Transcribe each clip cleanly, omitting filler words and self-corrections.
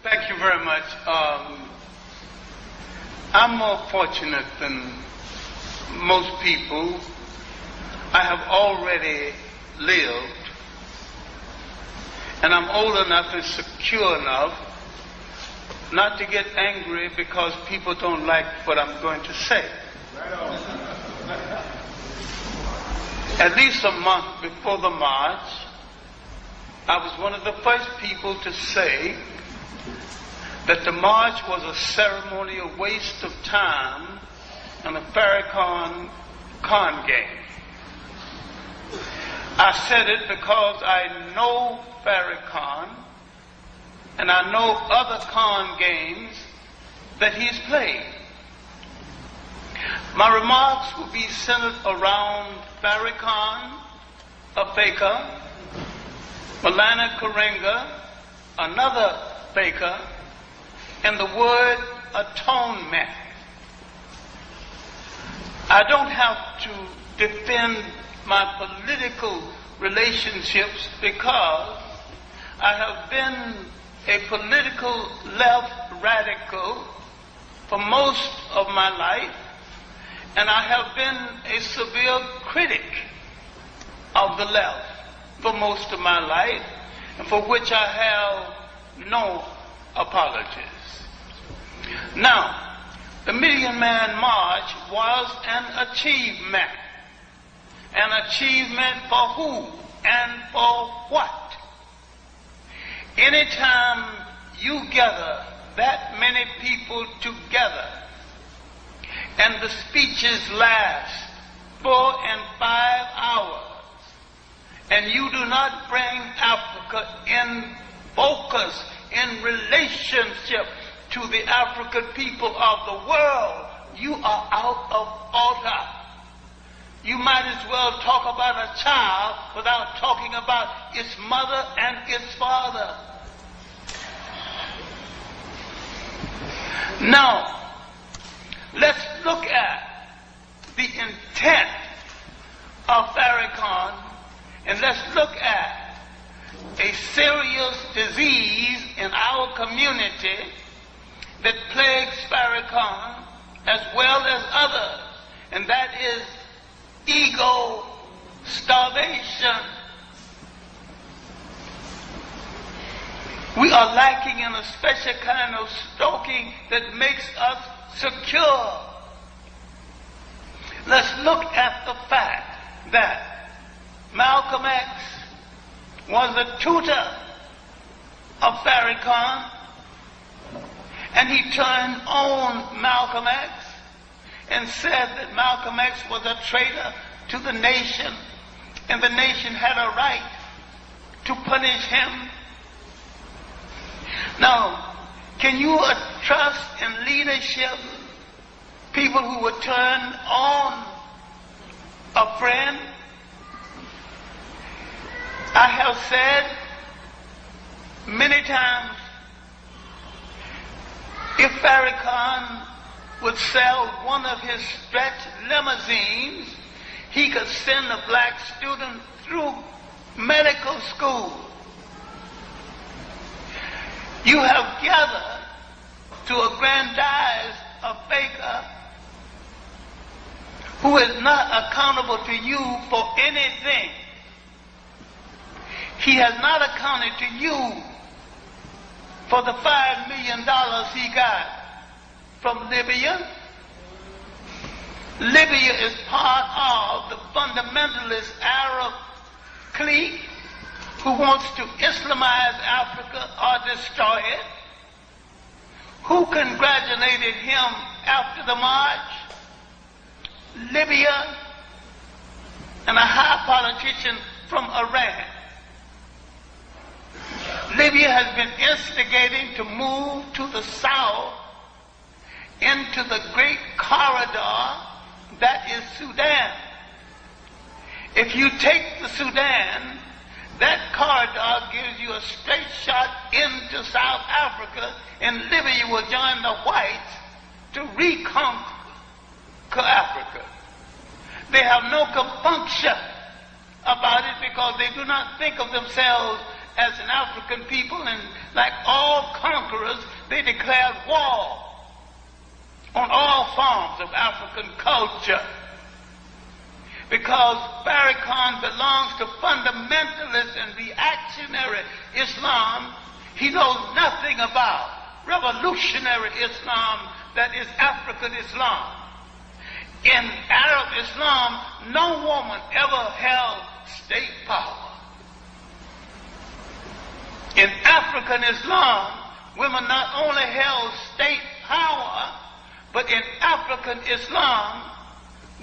Thank you very much. I'm more fortunate than most people. I have already lived, and I'm old enough and secure enough not to get angry because people don't like what I'm going to say. At least a month before the march, I was one of the first people to say that the march was a ceremony, a waste of time, and a Farrakhan con game. I said it because I know Farrakhan, and I know other con games that he's played. My remarks will be centered around Farrakhan, a faker, Malana Karenga, another faker, and the word atonement. I don't have to defend my political relationships because I have been a political left radical for most of my life, and I have been a severe critic of the left for most of my life, and for which I have no apologies. Now, the Million Man March was an achievement. An achievement for who and for what? Anytime you gather that many people together and the speeches last 4 and 5 hours, and you do not bring Africa in focus, in relationship to the African people of the world, you are out of order. You might as well talk about a child without talking about its mother and its father. Now, let's look at the intent of Farrakhan, and let's look at a serious disease in our community that plagues Farrakhan as well as others, and that is ego starvation. We are lacking in a special kind of stoking that makes us secure. Let's look at the fact that Malcolm X was a tutor of Farrakhan, and he turned on Malcolm X and said that Malcolm X was a traitor to the nation, and the nation had a right to punish him. Now, can you trust in leadership people who would turn on a friend? I have said many times, if Farrakhan would sell one of his stretch limousines, he could send a black student through medical school. You have gathered to aggrandize a faker who is not accountable to you for anything. He has not accounted to you for the $5 million he got from Libya. Libya is part of the fundamentalist Arab clique who wants to Islamize Africa or destroy it. Who congratulated him after the march? Libya and a high politician from Iran. Libya has been instigating to move to the south into the great corridor that is Sudan. If you take the Sudan, that corridor gives you a straight shot into South Africa, and Libya will join the whites to reconquer Africa. They have no compunction about it because they do not think of themselves as an African people, and like all conquerors, conquerors, they declared war on all forms of African culture. Because Farrakhan belongs to fundamentalist and reactionary Islam, he knows nothing about revolutionary Islam, that is African Islam. In Arab Islam, no woman ever held state power. In African Islam, women not only held state power, but in African Islam,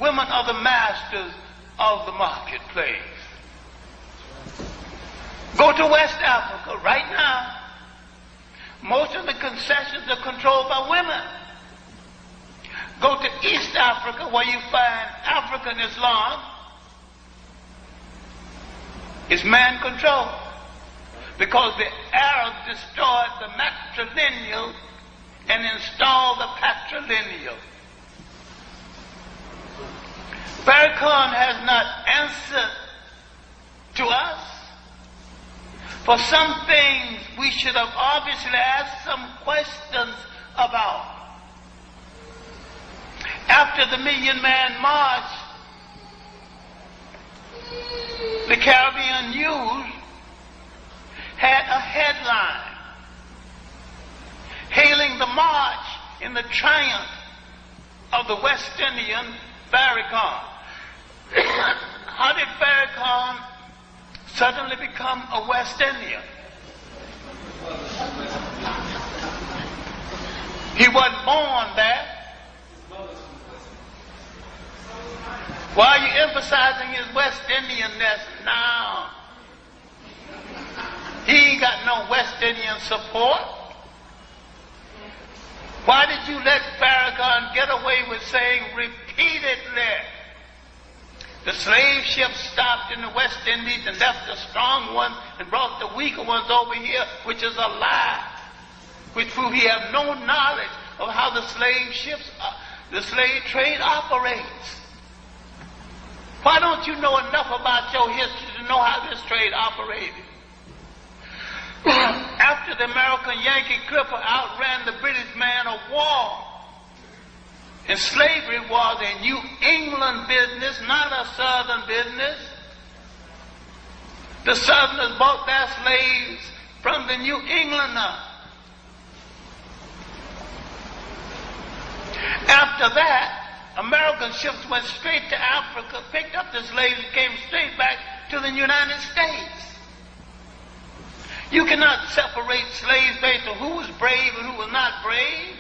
women are the masters of the marketplace. Go to West Africa right now. Most of the concessions are controlled by women. Go to East Africa where you find African Islam. It's man-controlled. Because the Arabs destroyed the matrilineal and installed the patrilineal. Farrakhan has not answered to us. For some things we should have obviously asked some questions about. After the Million Man March, the Caribbean News had a headline hailing the march in the triumph of the West Indian Farrakhan. How did Farrakhan suddenly become a West Indian? He wasn't born there. Why are you emphasizing his West Indianness now? He ain't got no West Indian support. Why did you let Farrakhan get away with saying repeatedly the slave ships stopped in the West Indies and left the strong ones and brought the weaker ones over here, which is a lie, which proves he has no knowledge of how the slave ships, the slave trade operates. Why don't you know enough about your history to know how this trade operated? After the American Yankee Clipper outran the British man of war, and slavery was a New England business, not a Southern business. The Southerners bought their slaves from the New Englander. After that, American ships went straight to Africa, picked up the slaves, and came straight back to the United States. You cannot separate slaves based on who was brave and who was not brave.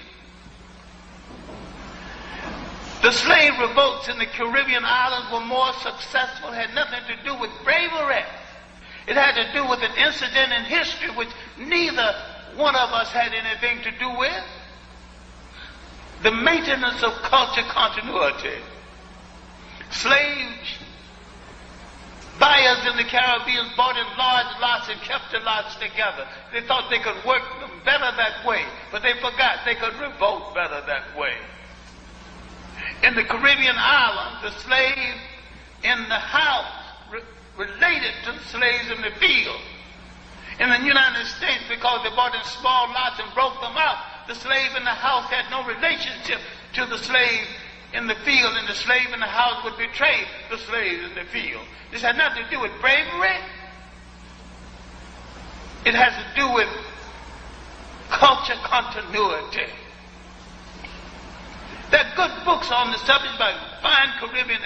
The slave revolts in the Caribbean islands were more successful, had nothing to do with bravery. It had to do with an incident in history which neither one of us had anything to do with. The maintenance of culture continuity. Slaves, buyers in the Caribbean bought in large lots and kept the lots together. They thought they could work them better that way, but they forgot they could revolt better that way. In the Caribbean islands, the slave in the house related to the slaves in the field. In the United States, because they bought in small lots and broke them up, the slave in the house had no relationship to the slave in the field, and the slave in the house would betray the slave in the field. This had nothing to do with bravery. It has to do with culture continuity. There are good books on the subject by fine Caribbean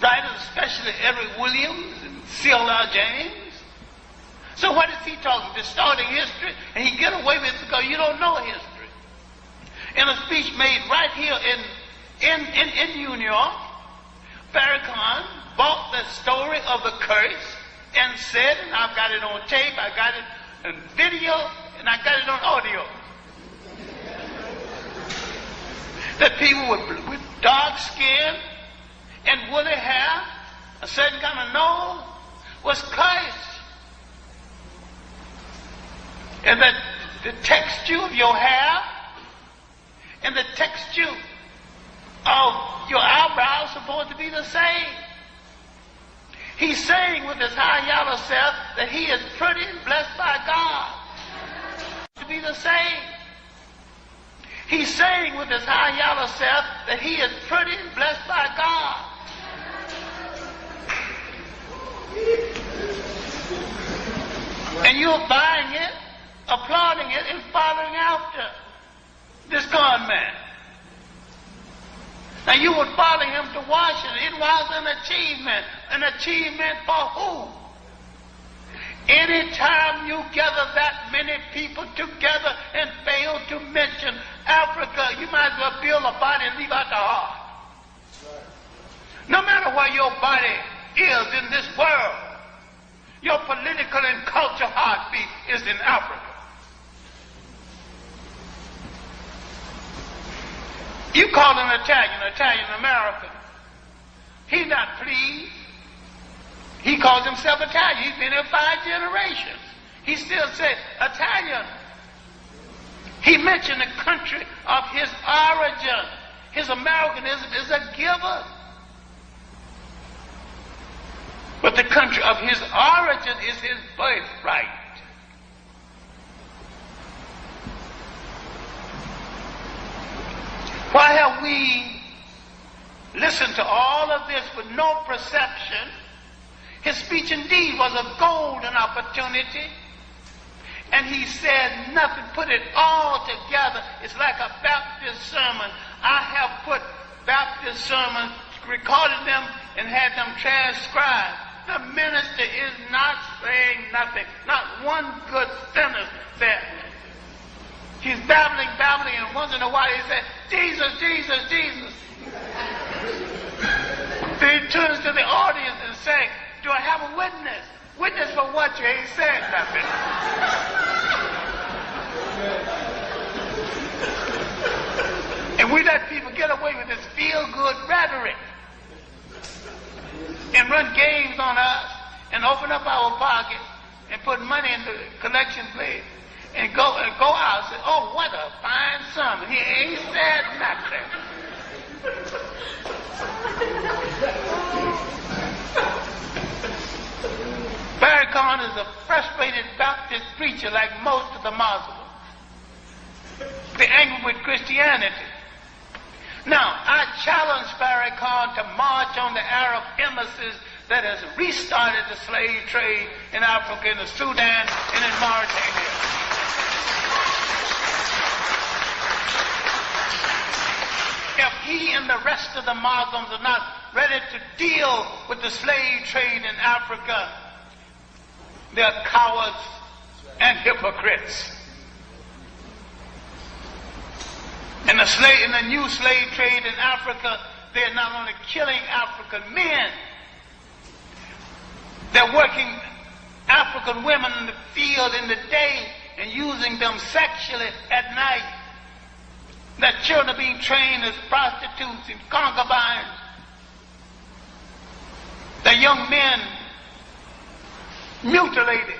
writers, especially Edward Williams and C.L.R. James. So what is he talking? Distorting history, and he get away with it because you don't know history. In a speech made right here in New York, Farrakhan bought the story of the curse and said, and I've got it on tape, I got it in video, and I got it on audio, that people with dark skin and woolly hair, a certain kind of nose, was cursed. And that the texture of your hair and the texture of your eyebrows are supposed to be the same. He's saying with his high yellow self that he is pretty and blessed by God. the same. He's saying with his high yellow self that he is pretty and blessed by God. And you're buying it, applauding it, and following after this con man. Now you would follow him to Washington. It was an achievement. An achievement for who? Anytime you gather that many people together and fail to mention Africa, you might as well build a body and leave out the heart. No matter where your body is in this world, your political and cultural heartbeat is in Africa. You call an Italian American. He's not pleased. He calls himself Italian. He's been here 5 generations. He still says Italian. He mentioned the country of his origin. His Americanism is a giver. But the country of his origin is his birthright. Why have we listened to all of this with no perception? His speech indeed was a golden opportunity. And he said nothing, put it all together. It's like a Baptist sermon. I have put Baptist sermons, recorded them, and had them transcribed. The minister is not saying nothing. Not one good sentence said. He's babbling, and once in a while he said, Jesus, Jesus, Jesus. Then he turns to the audience and says, do I have a witness? Witness for what? You ain't said nothing. And we let people get away with this feel-good rhetoric and run games on us and open up our pockets and put money in the collection plate and go out and say, oh, what a fine sermon. He ain't said nothing. Farrakhan is a frustrated Baptist preacher like most of the Muslims. They're angry with Christianity. Now, I challenge Farrakhan to march on the Arab embassies that has restarted the slave trade in Africa, in the Sudan, and in Mauritania. If he and the rest of the Muslims are not ready to deal with the slave trade in Africa, they're cowards and hypocrites. In the new slave trade in Africa, they're not only killing African men, they're working African women in the field in the day and using them sexually at night. Their children are being trained as prostitutes and concubines. Their young men mutilated.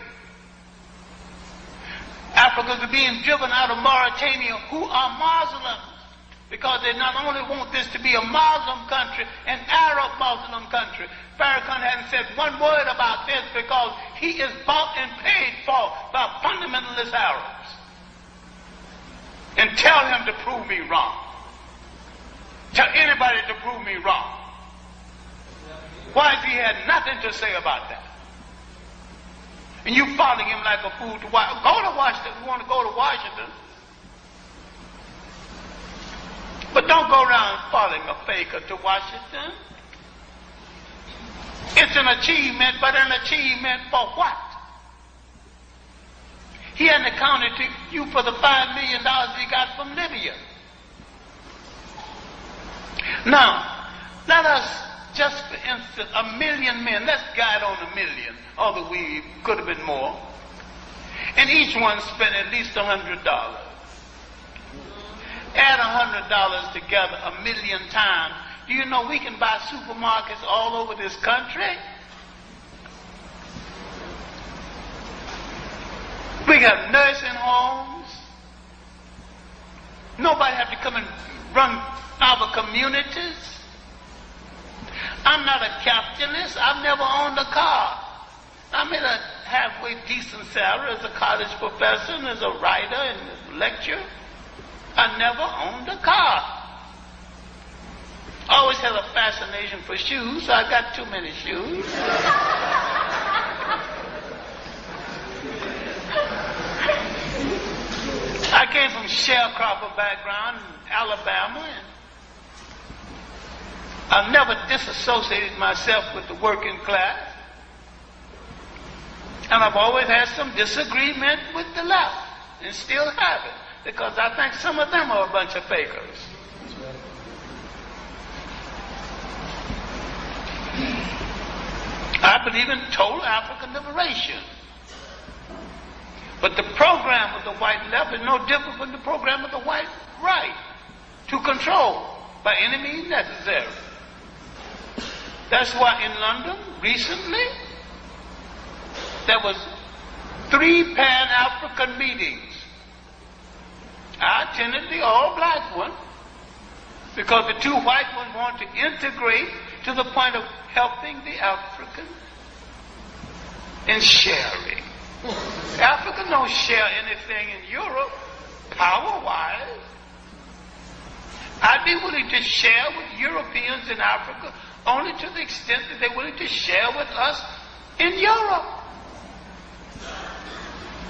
Africans are being driven out of Mauritania who are Muslims because they not only want this to be a Muslim country, an Arab Muslim country. Farrakhan hasn't said one word about this because he is bought and paid for by fundamentalist Arabs. And tell him to prove me wrong. Tell anybody to prove me wrong. Why has he had nothing to say about that? And you following him like a fool to Washington. Go to Washington if you want to go to Washington. But don't go around following a faker to Washington. It's an achievement, but an achievement for what? He hadn't accounted to you for the $5 million he got from Libya. Now, let us, just for instance, 1 million men, let's guide on 1 million, although we could have been more, and each one spent at least $100. Add $100 together 1 million times. Do you know we can buy supermarkets all over this country? We got nursing homes. Nobody have to come and run our communities. I'm not a capitalist. I've never owned a car. I made a halfway decent salary as a college professor and as a writer and as a lecturer. I never owned a car. I always had a fascination for shoes, so I got too many shoes. I came from sharecropper background in Alabama, and I never disassociated myself with the working class. And I've always had some disagreement with the left, and still have it, because I think some of them are a bunch of fakers. I believe in total African liberation. But the program of the white left is no different from the program of the white right, to control by any means necessary. That's why in London recently there was 3 Pan-African meetings. I attended the all-black one because the 2 white ones want to integrate to the point of helping the African in sharing. Africa don't share anything in Europe, power-wise. I'd be willing to share with Europeans in Africa only to the extent that they're willing to share with us in Europe.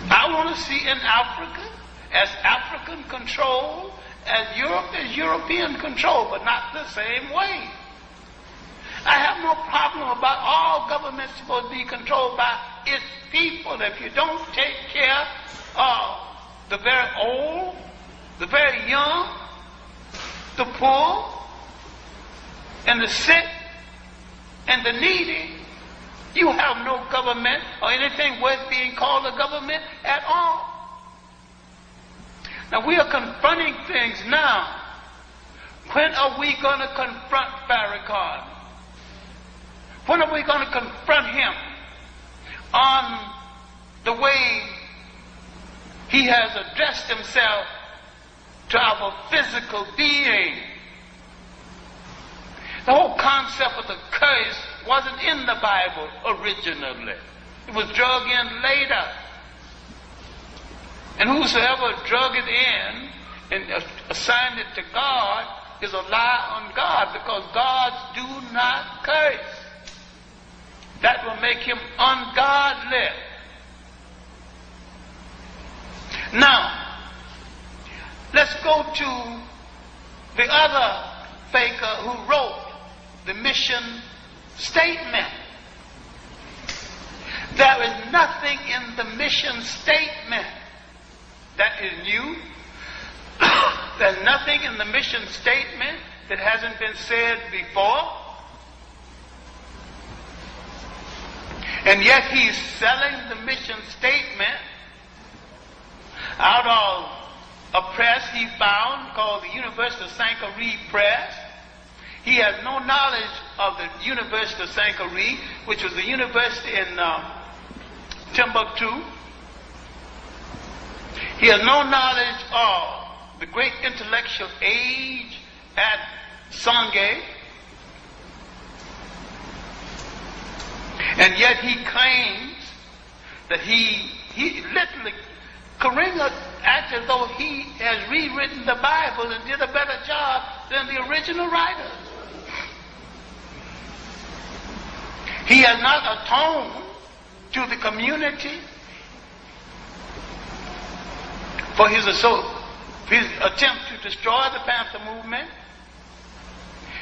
I want to see in Africa as African control as Europe is European control, but not the same way. I have no problem about all governments supposed to be controlled by its people. If you don't take care of the very old, the very young, the poor, and the sick, and the needy, you have no government or anything worth being called a government at all. Now we are confronting things now. When are we going to confront Farrakhan? When are we going to confront him on the way he has addressed himself to our physical being? The whole concept of the curse wasn't in the Bible originally. It was drug in later. And whosoever drug it in and assigned it to God is a lie on God, because gods do not curse. That will make him ungodly. Now, let's go to the other faker who wrote the mission statement. There is nothing in the mission statement that is new. There's nothing in the mission statement that hasn't been said before. And yet he's selling the mission statement out of a press he found called the University of Sangaree Press. He has no knowledge of the University of Sangaree, which was the university in Timbuktu. He has no knowledge of the great intellectual age at Sangay. And yet he claims that he literally, Karinga acts as though he has rewritten the Bible and did a better job than the original writers. He has not atoned to the community for his attempt to destroy the Panther movement.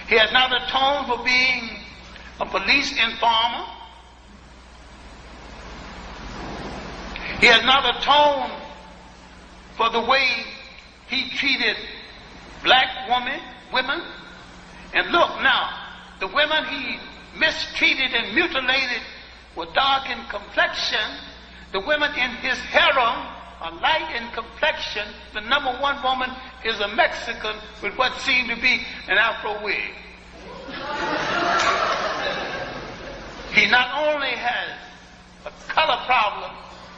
He has not atoned for being a police informer. He has not atoned for the way he treated black women. And look now, the women he mistreated and mutilated were dark in complexion. The women in his harem are light in complexion. The number 1 woman is a Mexican with what seemed to be an Afro wig. He not only has a color problem,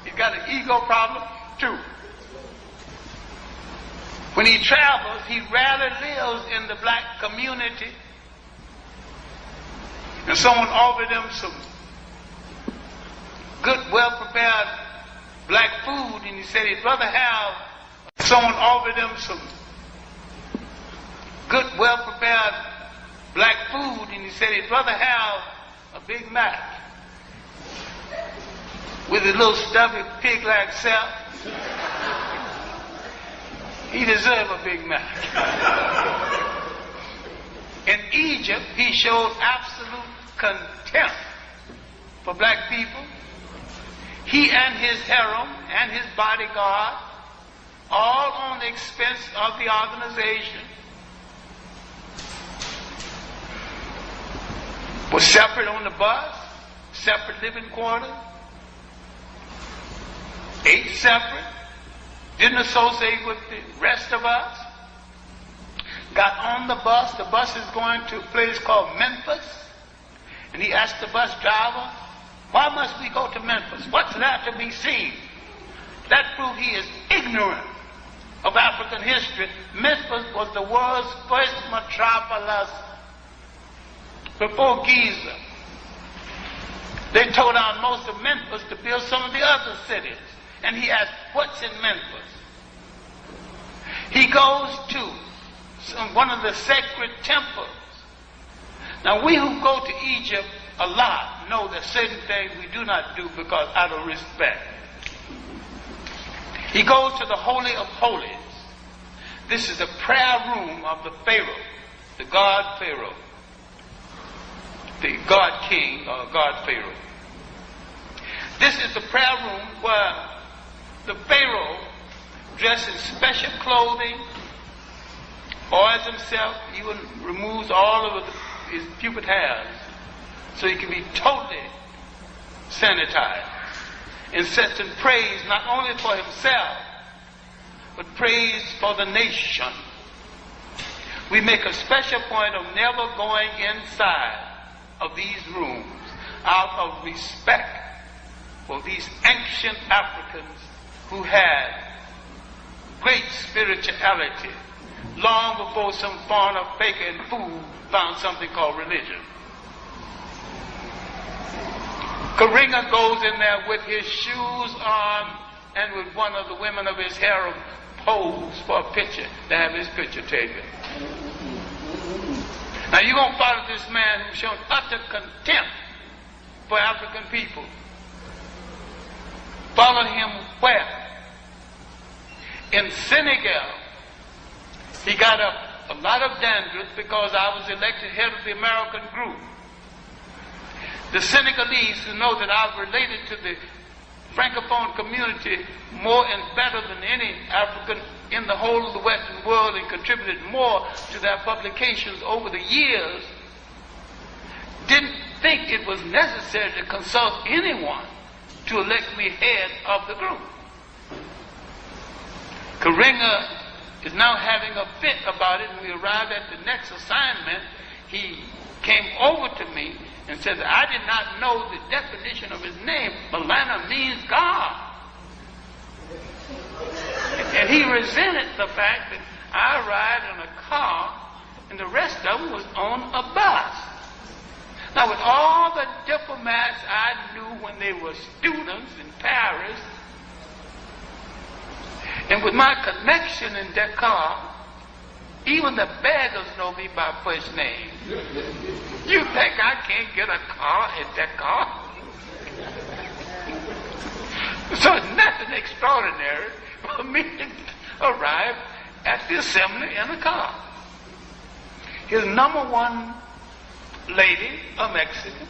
he's got an ego problem too. When he travels, he rarely lives in the black community. And someone offered him some good, well-prepared black food, and he said he'd rather have someone offer them some good, well-prepared black food, and he said he'd rather have a Big Mac with his little stuffy pig-like self. He deserved a Big Mac. In Egypt, he showed absolute contempt for black people. He and his harem and his bodyguard, all on the expense of the organization, were separate on the bus, separate living quarters, ate separate, didn't associate with the rest of us, got on the bus is going to a place called Memphis, and he asked the bus driver, why must we go to Memphis? What's there to be seen? That proved he is ignorant of African history. Memphis was the world's first metropolis before Giza. They tore down most of Memphis to build some of the other cities. And he asked, what's in Memphis? He goes to one of the sacred temples. Now, we who go to Egypt a lot know that certain things we do not do because out of respect. He goes to the Holy of Holies. This is the prayer room of the Pharaoh, the God Pharaoh, the God King or God Pharaoh. This is the prayer room where the Pharaoh, dressed in special clothing, oils himself, even removes all of his pubis hairs so he can be totally sanitized, and sets in praise not only for himself, but praise for the nation. We make a special point of never going inside of these rooms out of respect for these ancient Africans who had great spirituality long before some foreigner, faker, and fool found something called religion. Karinga goes in there with his shoes on and with one of the women of his harem pose for a picture, to have his picture taken. Now you're going to follow this man who's shown utter contempt for African people. Follow him where? In Senegal, he got a lot of dandruff because I was elected head of the American group. The Senegalese, who know that I've related to the Francophone community more and better than any African in the whole of the Western world, and contributed more to their publications over the years, didn't think it was necessary to consult anyone to elect me head of the group. Karinga is now having a fit about it, and we arrived at the next assignment. He came over to me and said that I did not know the definition of his name. Malana means God. And he resented the fact that I arrived in a car and the rest of them was on a bus. Now, with all the diplomats I knew when they were students in Paris, and with my connection in Dakar, even the beggars know me by first name. You think I can't get a car in Dakar? So it's nothing extraordinary for me to arrive at the assembly in a car. His number one lady, a Mexican,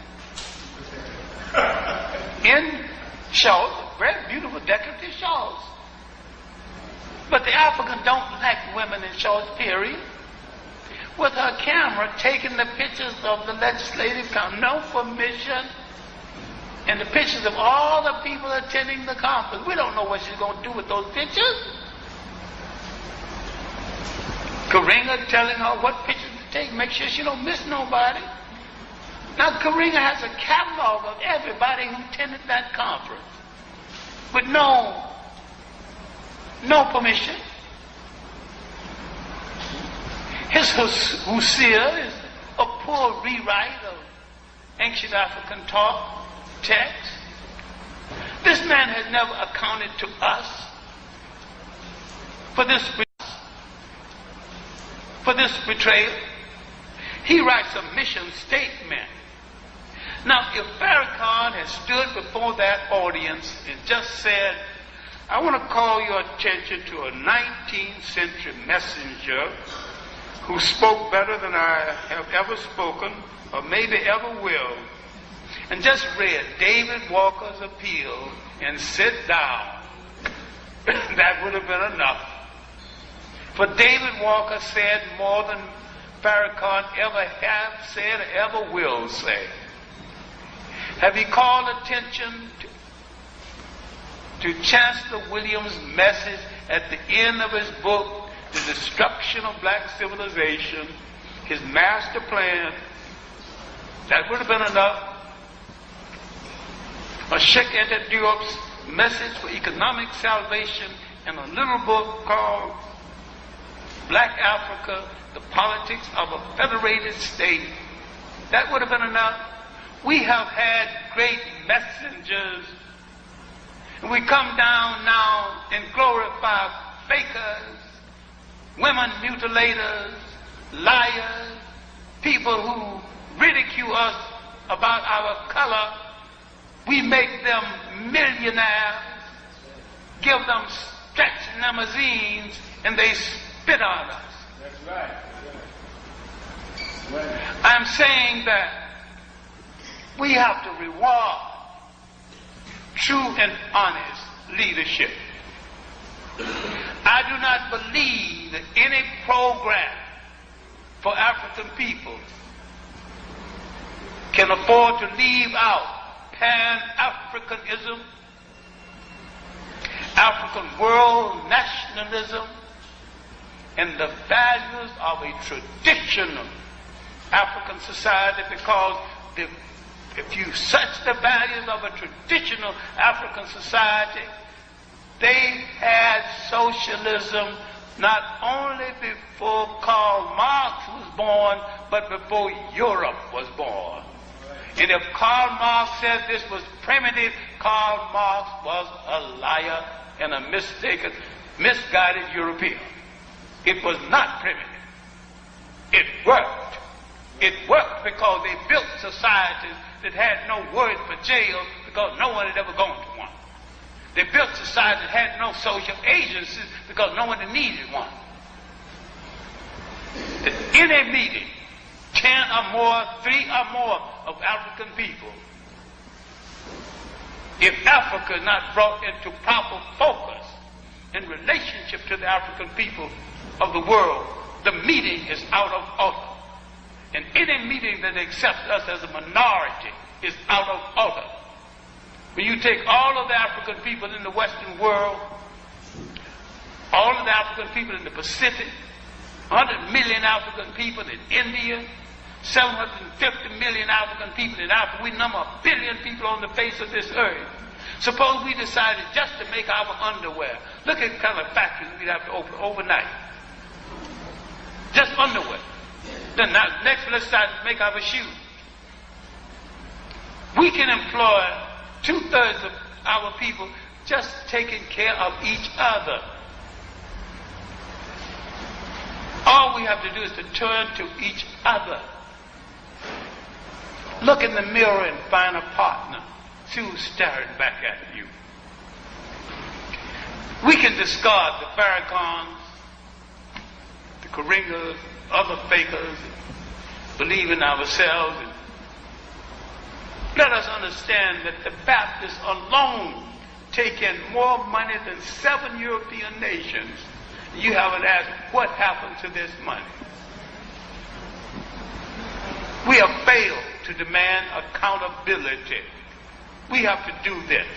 in shorts, very beautiful decorative shorts. But the African don't like women in shorts, period. With her camera taking the pictures of the legislative council, no permission, and the pictures of all the people attending the conference. We don't know what she's going to do with those pictures. Karinga telling her what pictures to take, make sure she don't miss nobody. Now Karinga has a catalog of everybody who attended that conference with no permission. His Hussein is a poor rewrite of ancient African talk, text. This man has never accounted to us for this betrayal. He writes a mission statement. Now, if Farrakhan had stood before that audience and just said, I want to call your attention to a 19th century messenger who spoke better than I have ever spoken or maybe ever will, and just read David Walker's appeal and sit down, that would have been enough. For David Walker said more than Farrakhan ever have said or ever will say. Have he called attention to Chancellor Williams' message at the end of his book, The Destruction of Black Civilization, his master plan? That would have been enough. Or Sheikh Anta Diop's message for economic salvation in a little book called Black Africa, the Politics of a Federated State. That would have been enough. We have had great messengers. And we come down now and glorify fakers, women mutilators, liars, people who ridicule us about our color. We make them millionaires, give them stretch limousines, and they spit on us. That's right. I'm saying that we have to reward true and honest leadership. I do not believe that any program for African people can afford to leave out Pan-Africanism, African world nationalism, and the values of a traditional African society, because if you search the values of a traditional African society, they had socialism not only before Karl Marx was born, but before Europe was born. And if Karl Marx said this was primitive, Karl Marx was a liar and a mistaken, misguided European. It was not primitive. It worked. It worked because they built societies that had no word for jail because no one had ever gone to one. They built societies that had no social agencies because no one had needed one. In a meeting, 10 or more, 3 or more of African people, if Africa is not brought into proper focus in relationship to the African people of the world, the meeting is out of order. And any meeting that accepts us as a minority is out of order. When you take all of the African people in the Western world, all of the African people in the Pacific, 100 million African people in India, 750 million African people in Africa, we number 1 billion people on the face of this earth. Suppose we decided just to make our underwear. Look at the kind of factories we'd have to open overnight. Just underwear. Then next let's start to make our shoes. We can employ 2/3 of our people just taking care of each other. All we have to do is to turn to each other. Look in the mirror and find a partner. See who's staring back at you. We can discard the Farrakhans, the Karingas, other fakers, believe in ourselves. And let us understand that the Baptists alone take in more money than 7 European nations. You haven't asked what happened to this money. We have failed to demand accountability. We have to do this.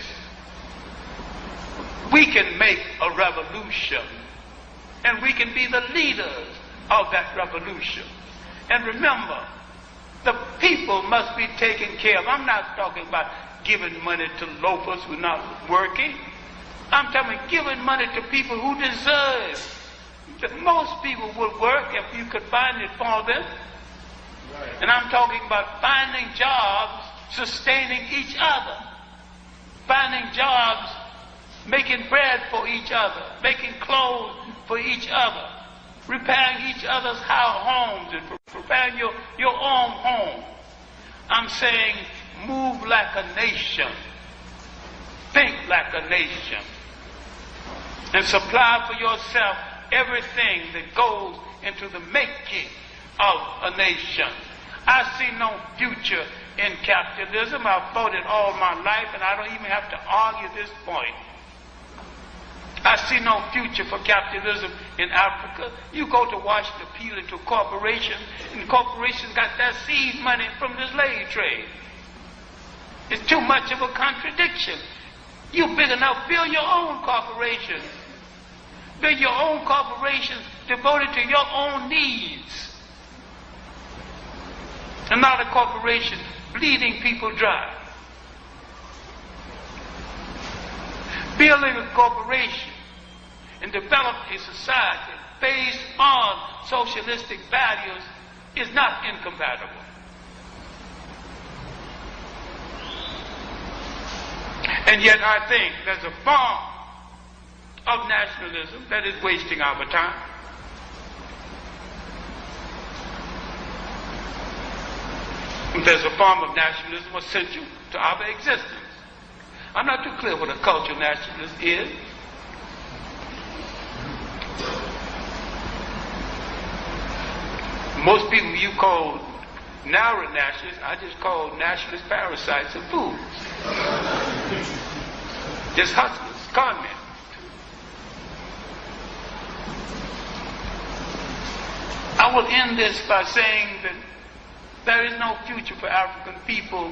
We can make a revolution, and we can be the leaders of that revolution. And remember, the people must be taken care of. I'm not talking about giving money to loafers who are not working. I'm talking about giving money to people who deserve. That most people would work if you could find it for them. Right. And I'm talking about finding jobs, sustaining each other. finding jobs, making bread for each other, making clothes for each other, repairing each other's homes and preparing your own home. I'm saying move like a nation, think like a nation, and supply for yourself everything that goes into the making of a nation. I see no future in capitalism. I've fought it all my life, and I don't even have to argue this point. I see no future for capitalism in Africa. You go to Washington, appeal to corporations, and the corporations got their seed money from the slave trade. It's too much of a contradiction. You big enough, build your own corporation. Build your own corporations devoted to your own needs. And not a corporation bleeding people dry. Building a corporation and develop a society based on socialistic values is not incompatible. And yet I think there's a form of nationalism that is wasting our time. There's a form of nationalism essential to our existence. I'm not too clear what a cultural nationalist is. Most people you call narrow nationalists, I just call nationalist parasites and fools. Just hustlers, con men. I will end this by saying that there is no future for African people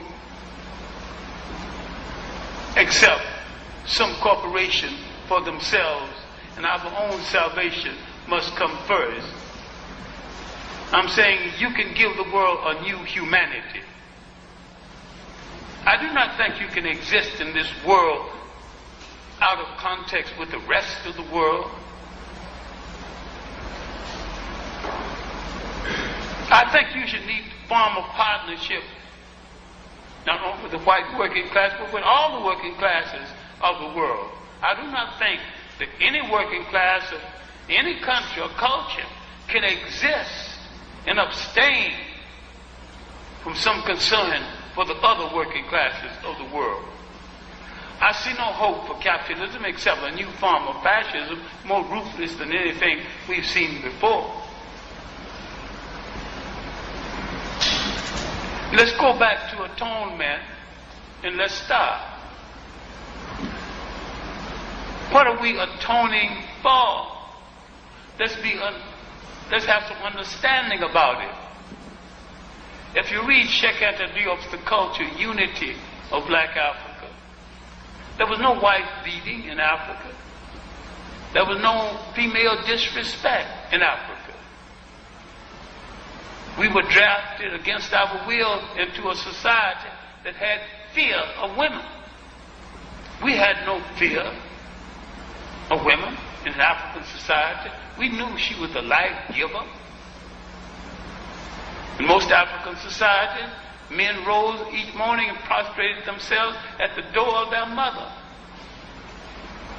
except some corporation for themselves, and our own salvation must come first. I'm saying you can give the world a new humanity. I do not think you can exist in this world out of context with the rest of the world. I think you should need to form a partnership, not only with the white working class, but with all the working classes of the world. I do not think that any working class of any country or culture can exist and abstain from some concern for the other working classes of the world. I see no hope for capitalism except a new form of fascism, more ruthless than anything we've seen before. Let's go back to atonement and let's start. What are we atoning for? Let's have some understanding about it. If you read Cheikh Anta Diop's The Culture, Unity of Black Africa, there was no wife beating in Africa. There was no female disrespect in Africa. We were drafted against our will into a society that had fear of women. We had no fear of women in an African society. We knew she was the life giver. In most African societies, men rose each morning and prostrated themselves at the door of their mother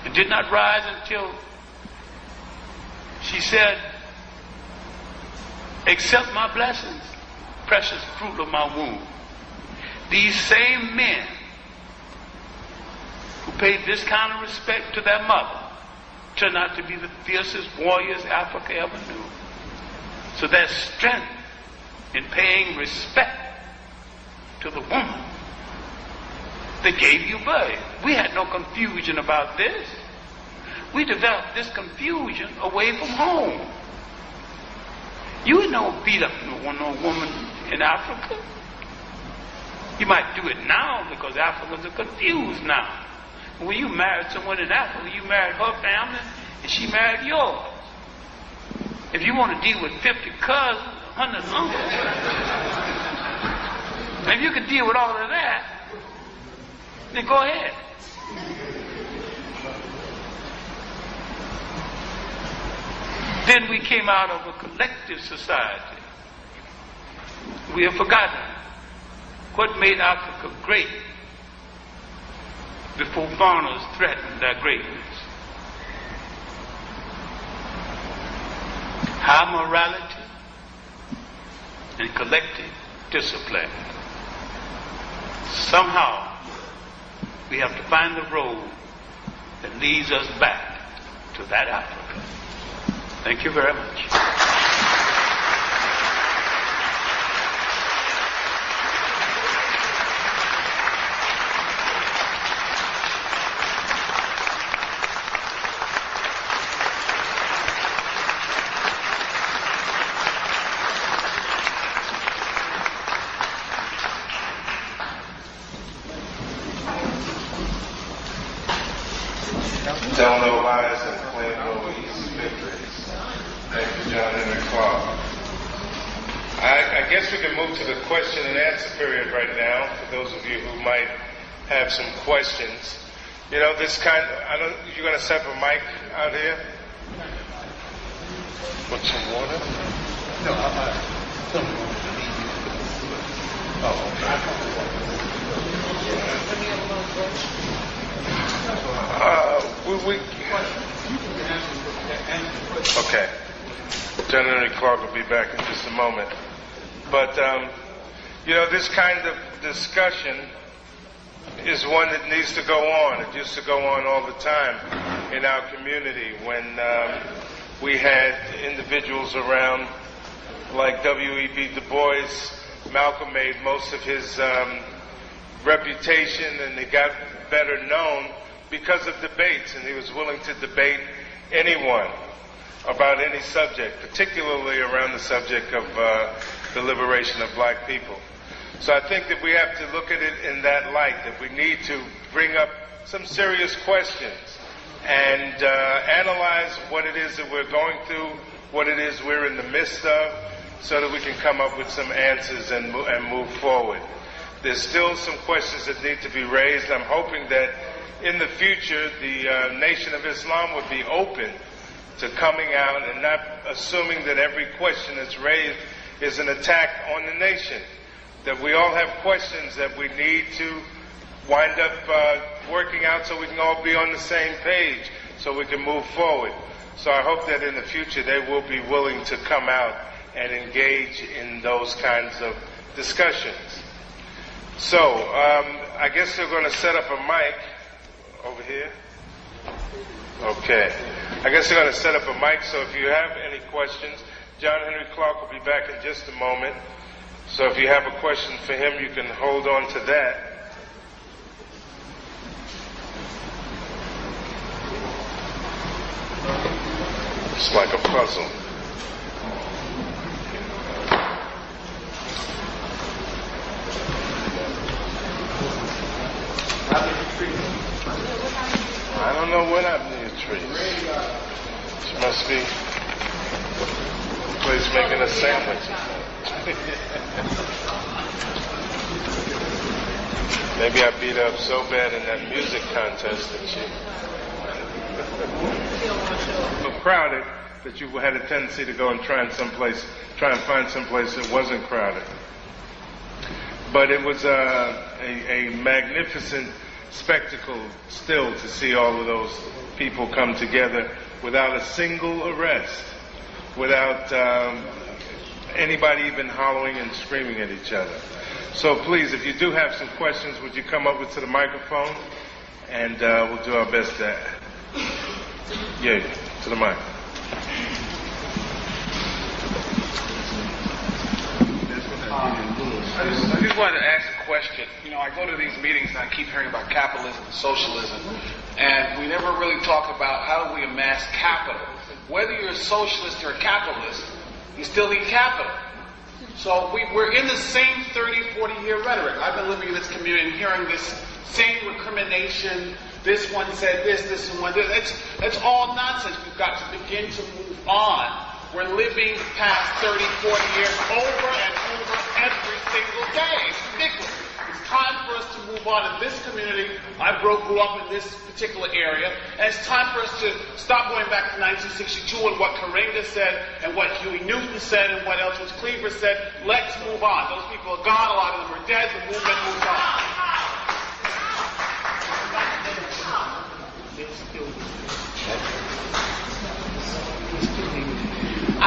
and did not rise until she said, "Accept my blessings, precious fruit of my womb." These same men who paid this kind of respect to their mother turned out to be the fiercest warriors Africa ever knew. So there's strength in paying respect to the woman that gave you birth. We had no confusion about this. We developed this confusion away from home. You don't beat up no woman in Africa. You might do it now because Africans are confused now. When you married someone in Africa, you married her family and she married yours. If you want to deal with 50 cousins, 100 uncles, if you can deal with all of that, then go ahead. Then we came out of a collective society. We have forgotten what made Africa great. before foreigners threaten their greatness. High morality and collective discipline. Somehow, we have to find the road that leads us back to that Africa. Thank you very much. Delano Lies and Plainville East Victories. Thank you, John Henrik Clarke. I guess we can move to the question and answer period right now, for those of you who might have some questions. You know, this kind of, you're going to set up a mic out here? Want some water? No, Okay. John Henrik Clarke will be back in just a moment. But, you know, this kind of discussion is one that needs to go on. It used to go on all the time in our community when we had individuals around like W.E.B. Du Bois. Malcolm made most of his reputation, and he got better known because of debates, and he was willing to debate anyone about any subject, particularly around the subject of the liberation of black people. So I think that we have to look at it in that light, that we need to bring up some serious questions and analyze what it is that we're going through, what it is we're in the midst of, so that we can come up with some answers and move forward. There's still some questions that need to be raised. I'm hoping that in the future, the Nation of Islam would be open to coming out and not assuming that every question that's raised is an attack on the nation. That we all have questions that we need to wind up working out so we can all be on the same page, so we can move forward. So I hope that in the future they will be willing to come out and engage in those kinds of discussions. So I guess they're going to set up a mic over here. Okay. I guess they're going to set up a mic, so if you have any questions, John Henrik Clarke will be back in just a moment. So if you have a question for him, you can hold on to that. It's like a puzzle. I don't know what apnea trees. She must be the place making a sandwich. Maybe I beat her up so bad in that music contest that she so crowded that you had a tendency to go and try and find someplace that wasn't crowded. But it was a magnificent spectacle still to see all of those people come together without a single arrest, without anybody even hollering and screaming at each other. So please, if you do have some questions, would you come up to the microphone, and we'll do our best to to the mic. I just wanted to ask a question. You know, I go to these meetings and I keep hearing about capitalism and socialism, and we never really talk about how do we amass capital. Whether you're a socialist or a capitalist, you still need capital. So we're in the same 30, 40-year rhetoric. I've been living in this community and hearing this same recrimination. This one said this one did. It's all nonsense. We've got to begin to move on. We're living past 30, 40 years over and over every single day. It's ridiculous. It's time for us to move on in this community. I grew up in this particular area, and it's time for us to stop going back to 1962 and what Karenga said and what Huey Newton said and what Eldridge Cleaver said. Let's move on. Those people are gone. A lot of them are dead. The movement moves on.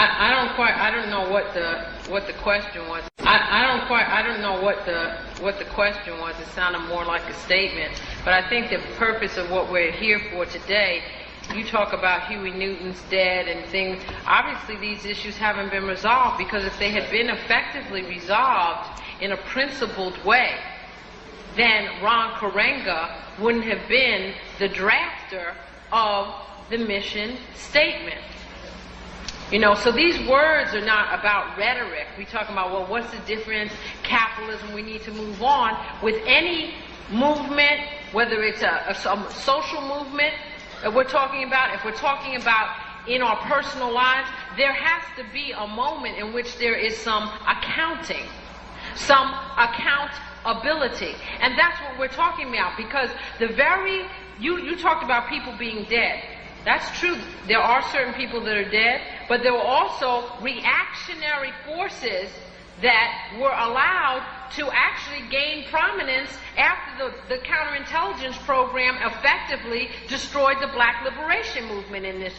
I don't know what the question was. I don't know what the question was. It sounded more like a statement. But I think the purpose of what we're here for today, you talk about Huey Newton's dead and things. Obviously these issues haven't been resolved, because if they had been effectively resolved in a principled way, then Ron Karenga wouldn't have been the drafter of the mission statement. You know, so these words are not about rhetoric. We talk about, well, what's the difference? Capitalism, we need to move on. With any movement, whether it's a social movement that we're talking about, if we're talking about in our personal lives, there has to be a moment in which there is some accounting, some accountability. And that's what we're talking about, because you talked about people being dead. That's true. There are certain people that are dead, but there were also reactionary forces that were allowed to actually gain prominence after the counterintelligence program effectively destroyed the Black liberation movement in this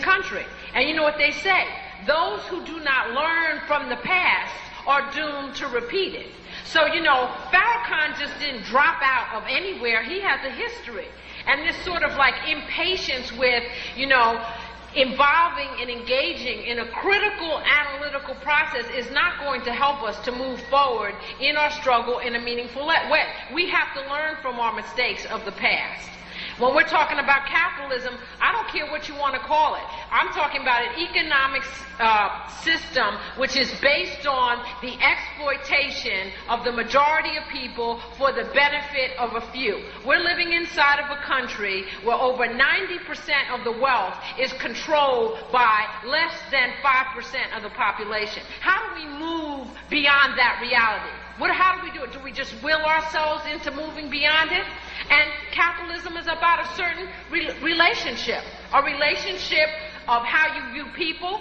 country. And you know what they say? Those who do not learn from the past are doomed to repeat it. So, you know, Farrakhan just didn't drop out of anywhere. He has a history. And this sort of like impatience with, you know, involving and engaging in a critical analytical process is not going to help us to move forward in our struggle in a meaningful way. We have to learn from our mistakes of the past. When we're talking about capitalism, I don't care what you want to call it. I'm talking about an economic system which is based on the exploitation of the majority of people for the benefit of a few. We're living inside of a country where over 90% of the wealth is controlled by less than 5% of the population. How do we move beyond that reality? How do we do it? Do we just will ourselves into moving beyond it? And capitalism is about a certain relationship, a relationship of how you view people.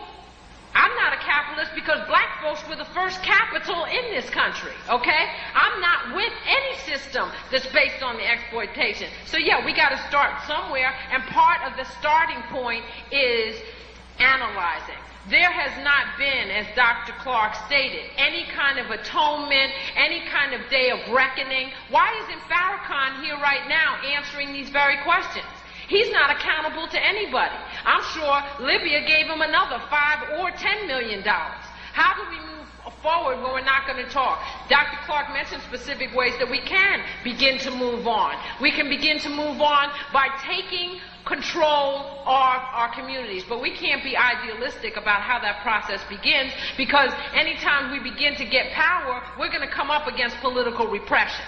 I'm not a capitalist because black folks were the first capital in this country, okay? I'm not with any system that's based on the exploitation. So yeah, we got to start somewhere, and part of the starting point is analyzing. There has not been, as Dr. Clarke stated, any kind of atonement, any kind of day of reckoning. Why isn't Farrakhan here right now answering these very questions? He's not accountable to anybody. I'm sure Libya gave him another $5 or $10 million. How do we move forward when we're not going to talk? Dr. Clarke mentioned specific ways that we can begin to move on. We can begin to move on by taking control of our communities. But we can't be idealistic about how that process begins, because anytime we begin to get power, we're going to come up against political repression.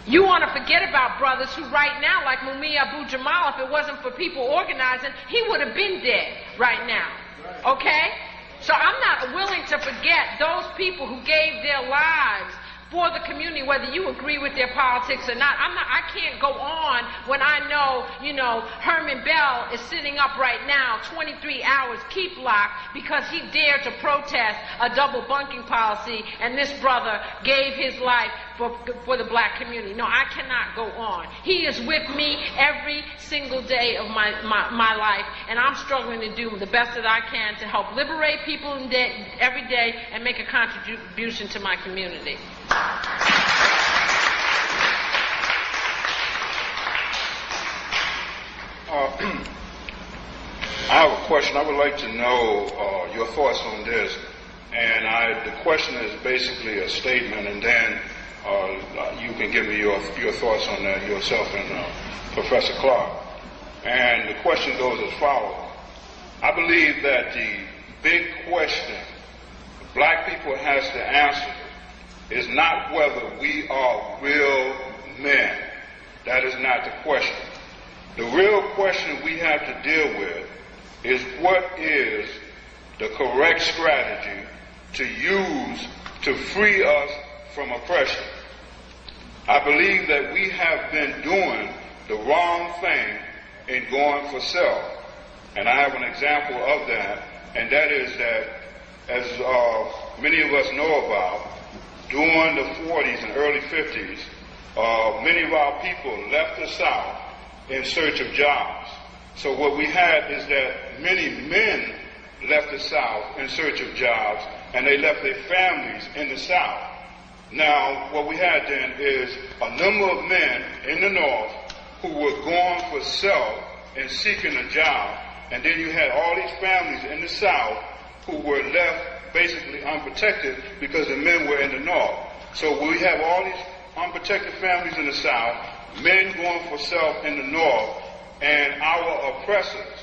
You want to forget about brothers who right now, like Mumia Abu-Jamal, if it wasn't for people organizing, he would have been dead right now. Okay? So I'm not willing to forget those people who gave their lives for the community, whether you agree with their politics or not. I can't go on when I know, Herman Bell is sitting up right now, 23 hours, keep locked, because he dared to protest a double bunking policy, and this brother gave his life for the black community. No, I cannot go on. He is with me every single day of my life, and I'm struggling to do the best that I can to help liberate people every day and make a contribution to my community. I have a question. I would like to know your thoughts on this. And the question is basically a statement, and then you can give me your thoughts on that yourself and Professor Clarke. And the question goes as follows. I believe that the big question black people has to answer is not whether we are real men. That is not the question. The real question we have to deal with is what is the correct strategy to use to free us from oppression. I believe that we have been doing the wrong thing in going for self. And I have an example of that, and that is that, as many of us know about, during the 40s and early 50s, many of our people left the South in search of jobs. So what we had is that many men left the South in search of jobs, and they left their families in the South. Now, what we had then is a number of men in the North who were going for self and seeking a job, and then you had all these families in the South who were left basically unprotected because the men were in the North. So we have all these unprotected families in the South, men going for self in the North, and our oppressors,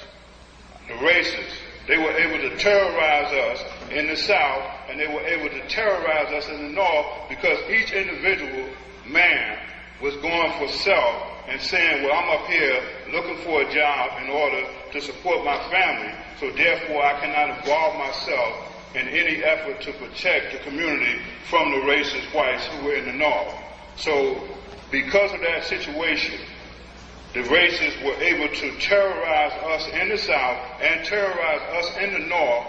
the racists, they were able to terrorize us in the South, and they were able to terrorize us in the North because each individual man was going for self and saying, well, I'm up here looking for a job in order to support my family, so therefore I cannot involve myself in any effort to protect the community from the racist whites who were in the North. So because of that situation, the racists were able to terrorize us in the South and terrorize us in the North,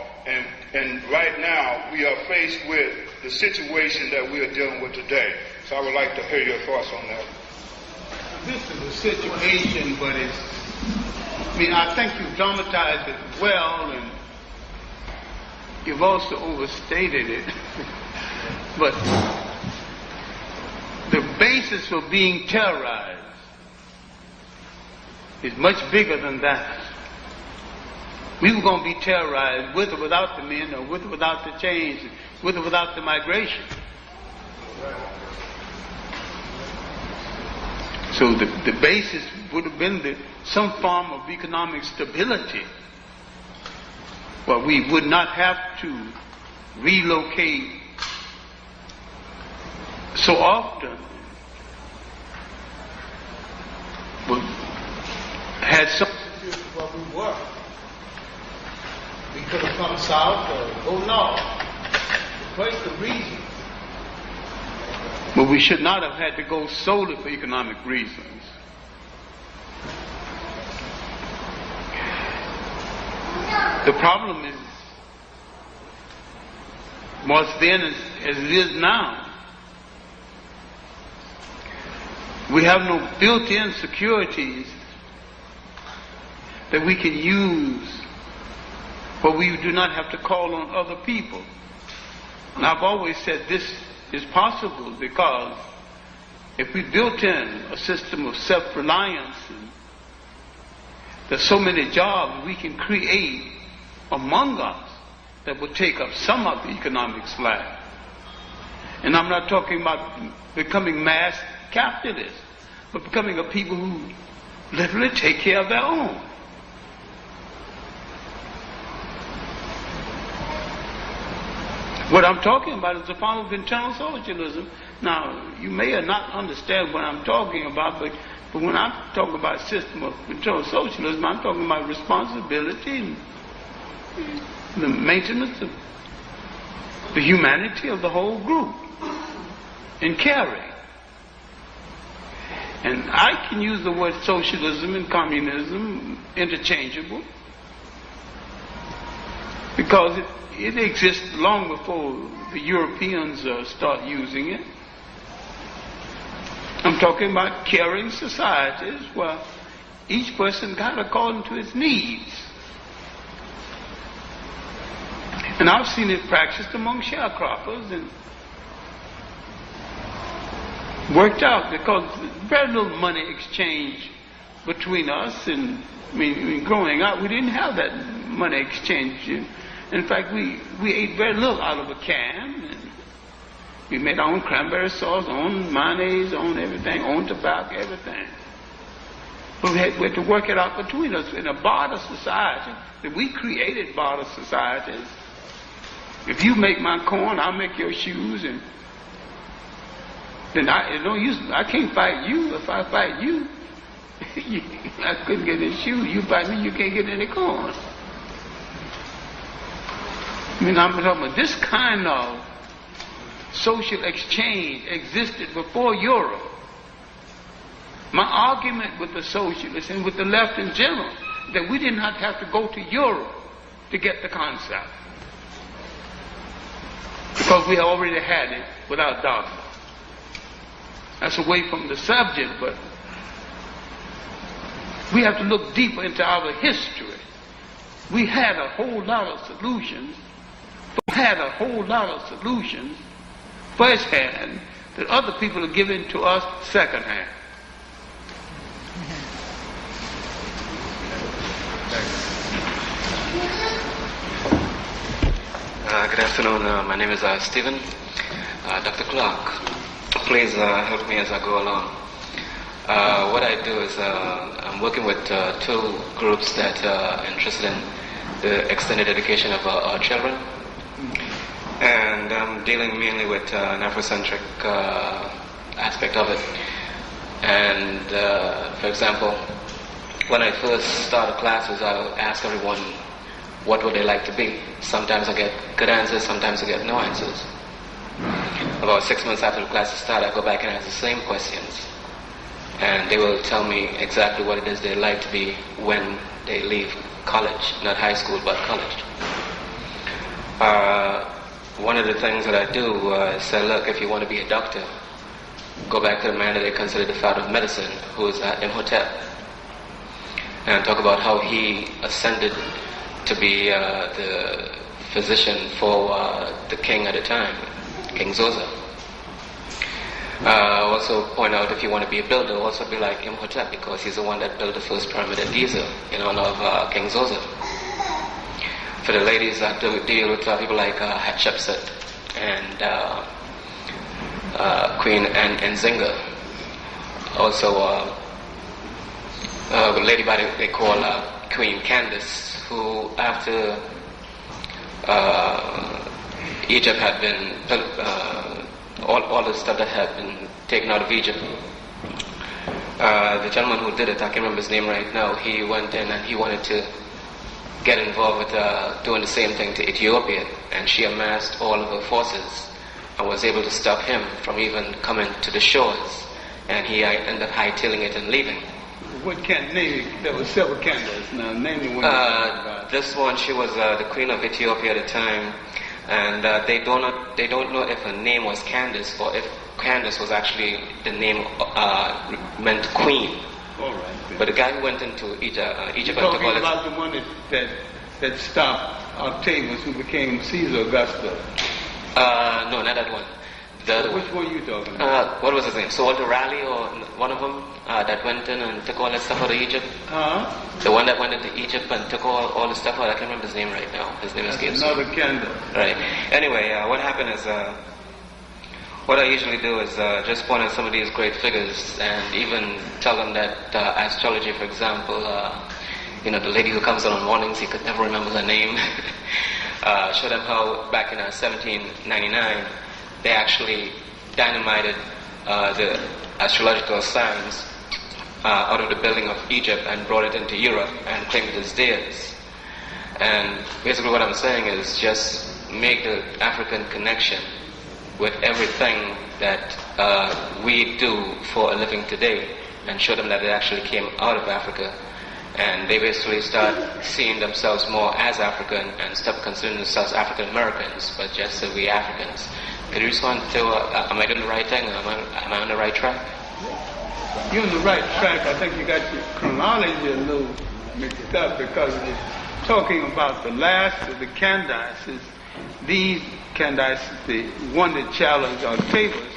and right now we are faced with the situation that we are dealing with today. So I would like to hear your thoughts on that. This is a situation, but I think you've dramatized it well, and you've also overstated it. But the basis for being terrorized is much bigger than that. We were going to be terrorized with or without the men, or with or without the change, with or without the migration. So the basis would have been some form of economic stability, where we would not have to relocate so often, but had some security where we were. We could have come south or go north. What's the reason? But we should not have had to go solely for economic reasons. The problem is, was then as it is now. We have no built-in securities that we can use, but we do not have to call on other people. And I've always said this is possible because if we built in a system of self-reliance, and there's so many jobs we can create among us that will take up some of the economic slack. And I'm not talking about becoming mass capitalists, but becoming a people who literally take care of their own. What I'm talking about is a form of internal socialism. Now, you may or not understand what I'm talking about, but when I'm talking about a system of internal socialism, I'm talking about responsibility and the maintenance of the humanity of the whole group and caring. And I can use the word socialism and communism interchangeable because it exists long before the Europeans start using it. I'm talking about caring societies where each person got according to his needs. And I've seen it practiced among sharecroppers and worked out because very little money exchange between us. And growing up, we didn't have that money exchange. In fact, we ate very little out of a can. And we made our own cranberry sauce, own mayonnaise, own everything, own tobacco, everything. But we had to work it out between us in a barter society. That we created barter societies. If you make my corn, I'll make your shoes, and then I can't fight you. If I fight you, I couldn't get any shoes. You fight me, you can't get any corn. I'm talking about this kind of social exchange existed before Europe. My argument with the socialists and with the left in general, that we did not have to go to Europe to get the concept. Because we already had it without dogma. That's away from the subject, but We have to look deeper into our history. We had a whole lot of solutions. Firsthand that other people are giving to us secondhand. Good afternoon. My name is Stephen. Dr. Clarke, please help me as I go along. What I do is I'm working with two groups that are interested in the extended education of our children. And I'm dealing mainly with an Afrocentric aspect of it. And for example, when I first started classes, I'll ask everyone what would they like to be. Sometimes I get good answers, sometimes I get no answers. About 6 months after the classes start, I go back and ask the same questions. And they will tell me exactly what it is they like to be when they leave college. Not high school, but college. One of the things that I do is say, look, if you want to be a doctor, go back to the man that they consider the father of medicine, who is Imhotep, and talk about how he ascended to be the physician for the king at the time, King Zosa. Also point out, if you want to be a builder, also be like Imhotep, because he's the one that built the first pyramid at Giza in honor of King Zosa. For the ladies, I deal with people like Hatshepsut and Queen Nzinga. Also a lady by they call Queen Candace, who after Egypt had been all the stuff that had been taken out of Egypt. The gentleman who did it, I can't remember his name right now, he went in and he wanted to get involved with doing the same thing to Ethiopia, and she amassed all of her forces and was able to stop him from even coming to the shores, and he ended up hightailing it and leaving. What can name it? There were several candidates. Now name the one. This one, she was the queen of Ethiopia at the time, and they don't know if her name was Candace or if Candace was actually the name meant queen. All right. But the guy who went into Egypt You're talking about the one that stopped Octavius, who became Caesar Augustus. No, not that one. Which one are you talking about? What was his name? So Walter Raleigh, or one of them that went in and took all that stuff out of Egypt? The one that went into Egypt and took all the stuff out. I can't remember his name right now. His name escapes me. Another candle. Right. Anyway, what happened is, what I usually do is just point out some of these great figures and even tell them that astrology, for example, the lady who comes on mornings, he could never remember her name. Show them how back in 1799, they actually dynamited the astrological signs out of the building of Egypt and brought it into Europe and claimed it as theirs. And basically what I'm saying is just make the African connection with everything that we do for a living today, and show them that it actually came out of Africa, and they basically start seeing themselves more as African and stop considering themselves African Americans, but just to be Africans. Could you respond to, am I doing the right thing? Am I on the right track? You're on the right track. I think you got your chronology a little mixed up, because you're talking about the last of the Candaces. These Candaces, the one that challenged Octavius,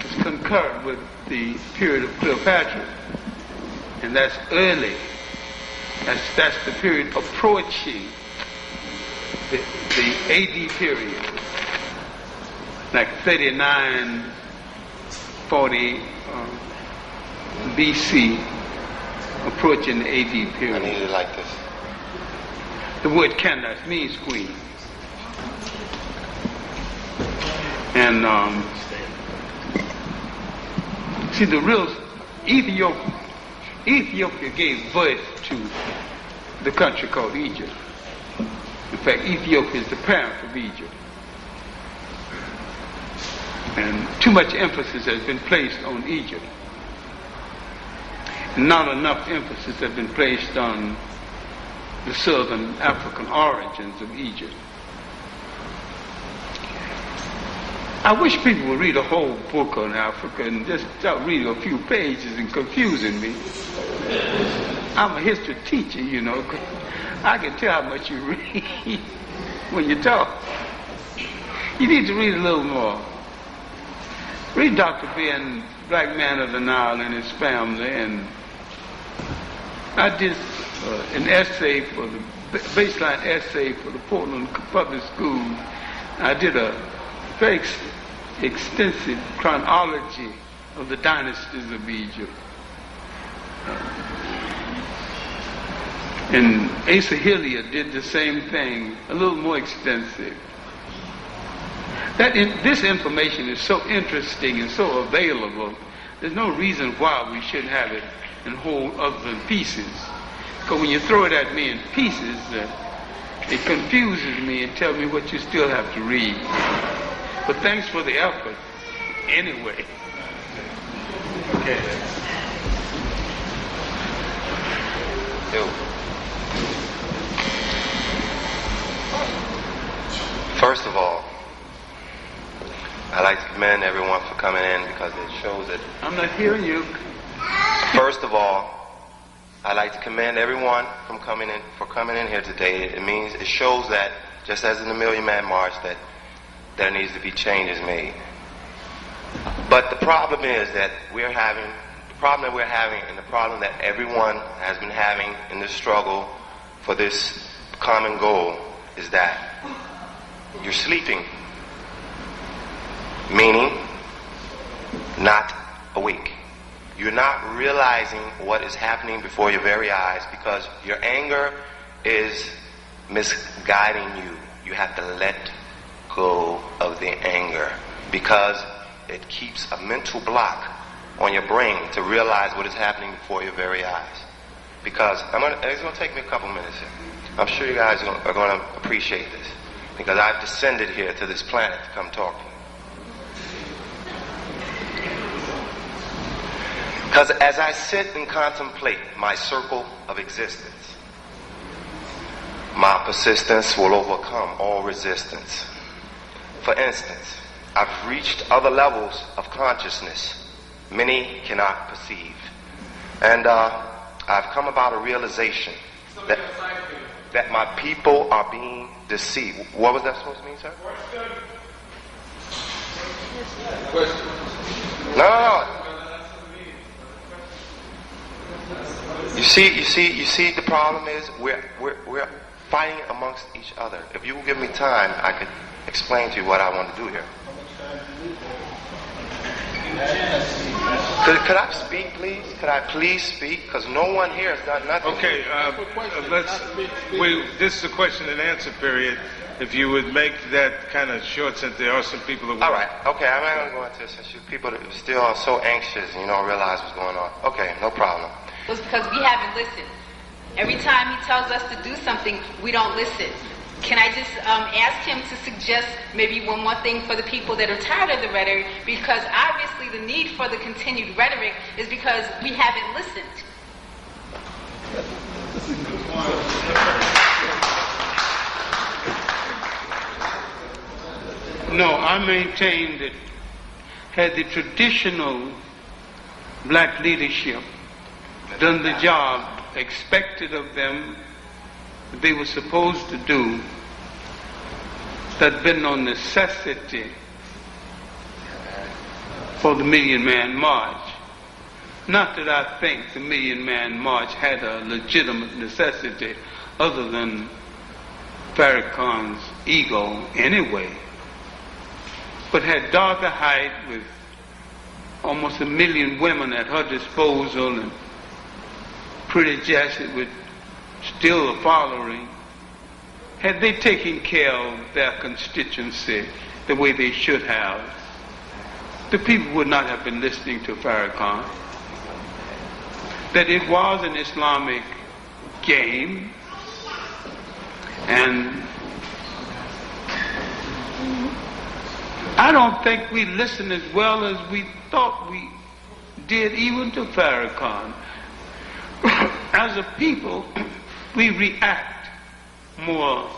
is concurrent with the period of Cleopatra. And that's early. That's the period approaching the AD period. Like 39, 40 BC, approaching the AD period. I need it like this. The word Candace means queen. And see, the real Ethiopia gave birth to the country called Egypt. In fact, Ethiopia is the parent of Egypt. And too much emphasis has been placed on Egypt. And not enough emphasis has been placed on the southern African origins of Egypt. I wish people would read a whole book on Africa and just start reading a few pages and confusing me. I'm a history teacher, you know. I can tell how much you read when you talk. You need to read a little more. Read Dr. Ben, Black Man of the Nile, and his family, and I did an essay for the baseline essay for the Portland Public Schools. I did a very extensive chronology of the dynasties of Egypt. And Asa Hilliard did the same thing, a little more extensive. This information is so interesting and so available, there's no reason why we shouldn't have it in whole other than pieces. Because when you throw it at me in pieces, it confuses me and tells me what you still have to read. But thanks for the effort, anyway. Okay. First of all, I'd like to commend everyone for coming in because it shows that... I'm not hearing you. First of all, I'd like to commend everyone for coming in here today. It shows that, just as in the Million Man March, that there needs to be changes made. But the problem is that the problem that everyone has been having in this struggle for this common goal is that you're sleeping, meaning not awake. You're not realizing what is happening before your very eyes because your anger is misguiding you. You have to let go of the anger because it keeps a mental block on your brain to realize what is happening before your very eyes. Because it's going to take me a couple minutes here. I'm sure you guys are going to appreciate this because I've descended here to this planet to come talk to you. Because as I sit and contemplate my circle of existence, my persistence will overcome all resistance. For instance, I've reached other levels of consciousness many cannot perceive. And I've come about a realization that my people are being deceived. What was that supposed to mean, sir? No. You see, the problem is we're fighting amongst each other. If you will give me time, I could explain to you what I want to do here. Could I speak, please? Could I please speak? Because no one here has done nothing. Okay, this is a question and answer period. If you would make that kind of short, since there are some people that... All right, okay, I'm not going to go into this since people are still so anxious and you don't realize what's going on. Okay, no problem. Was because we haven't listened. Every time he tells us to do something, we don't listen. Can I just ask him to suggest maybe one more thing for the people that are tired of the rhetoric? Because obviously the need for the continued rhetoric is because we haven't listened. No, I maintain that had the traditional black leadership done the job expected of them that they were supposed to do, there'd been no necessity for the Million Man March. Not that I think the Million Man March had a legitimate necessity other than Farrakhan's ego anyway, but had Darker Height with almost 1 million women at her disposal and Pretty Jesse with still a following, had they taken care of their constituency the way they should have, the people would not have been listening to Farrakhan. That it was an Islamic game, and I don't think we listened as well as we thought we did even to Farrakhan. As a people, we react more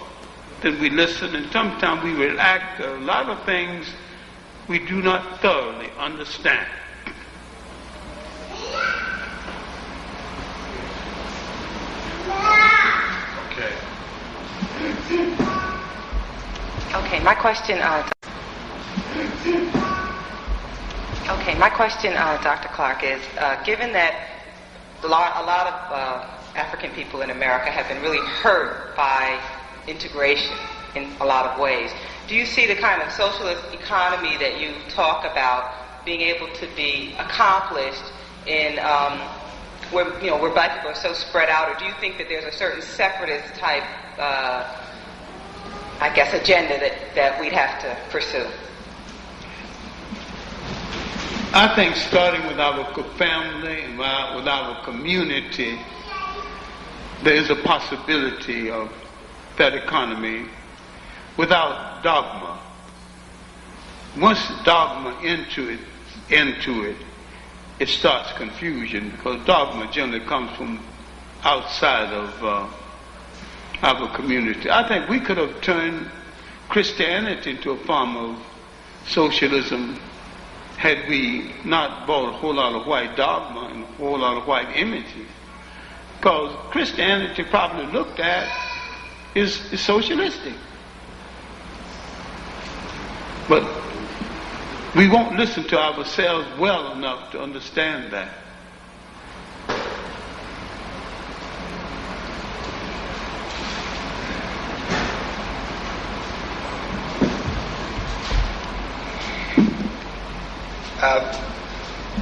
than we listen, and sometimes we react to a lot of things we do not thoroughly understand. My question, Dr. Clarke, is given that a lot of African people in America have been really hurt by integration in a lot of ways, do you see the kind of socialist economy that you talk about being able to be accomplished in where black people are so spread out, or do you think that there's a certain separatist type agenda that we'd have to pursue? I think starting with our family and with our community, there is a possibility of that economy without dogma. Once dogma into it, it starts confusion, because dogma generally comes from outside of our community. I think we could have turned Christianity into a form of socialism had we not bought a whole lot of white dogma and a whole lot of white images. Because Christianity, probably looked at, is socialistic. But we won't listen to ourselves well enough to understand that.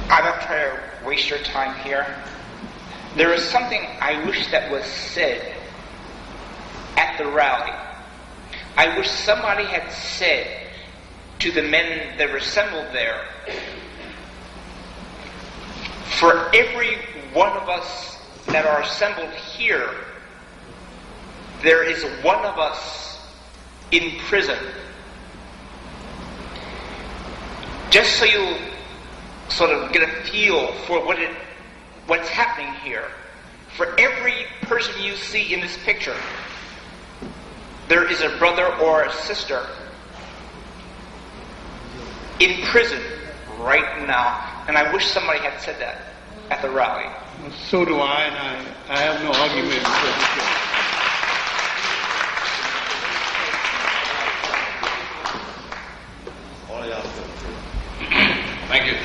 I'm not trying to waste your time here. There is something I wish that was said at the rally. I wish somebody had said to the men that were assembled there, for every one of us that are assembled here, there is one of us in prison. Just so you sort of get a feel for what's happening here. For every person you see in this picture, there is a brother or a sister in prison right now. And I wish somebody had said that at the rally. So do I, and I have no argument with that.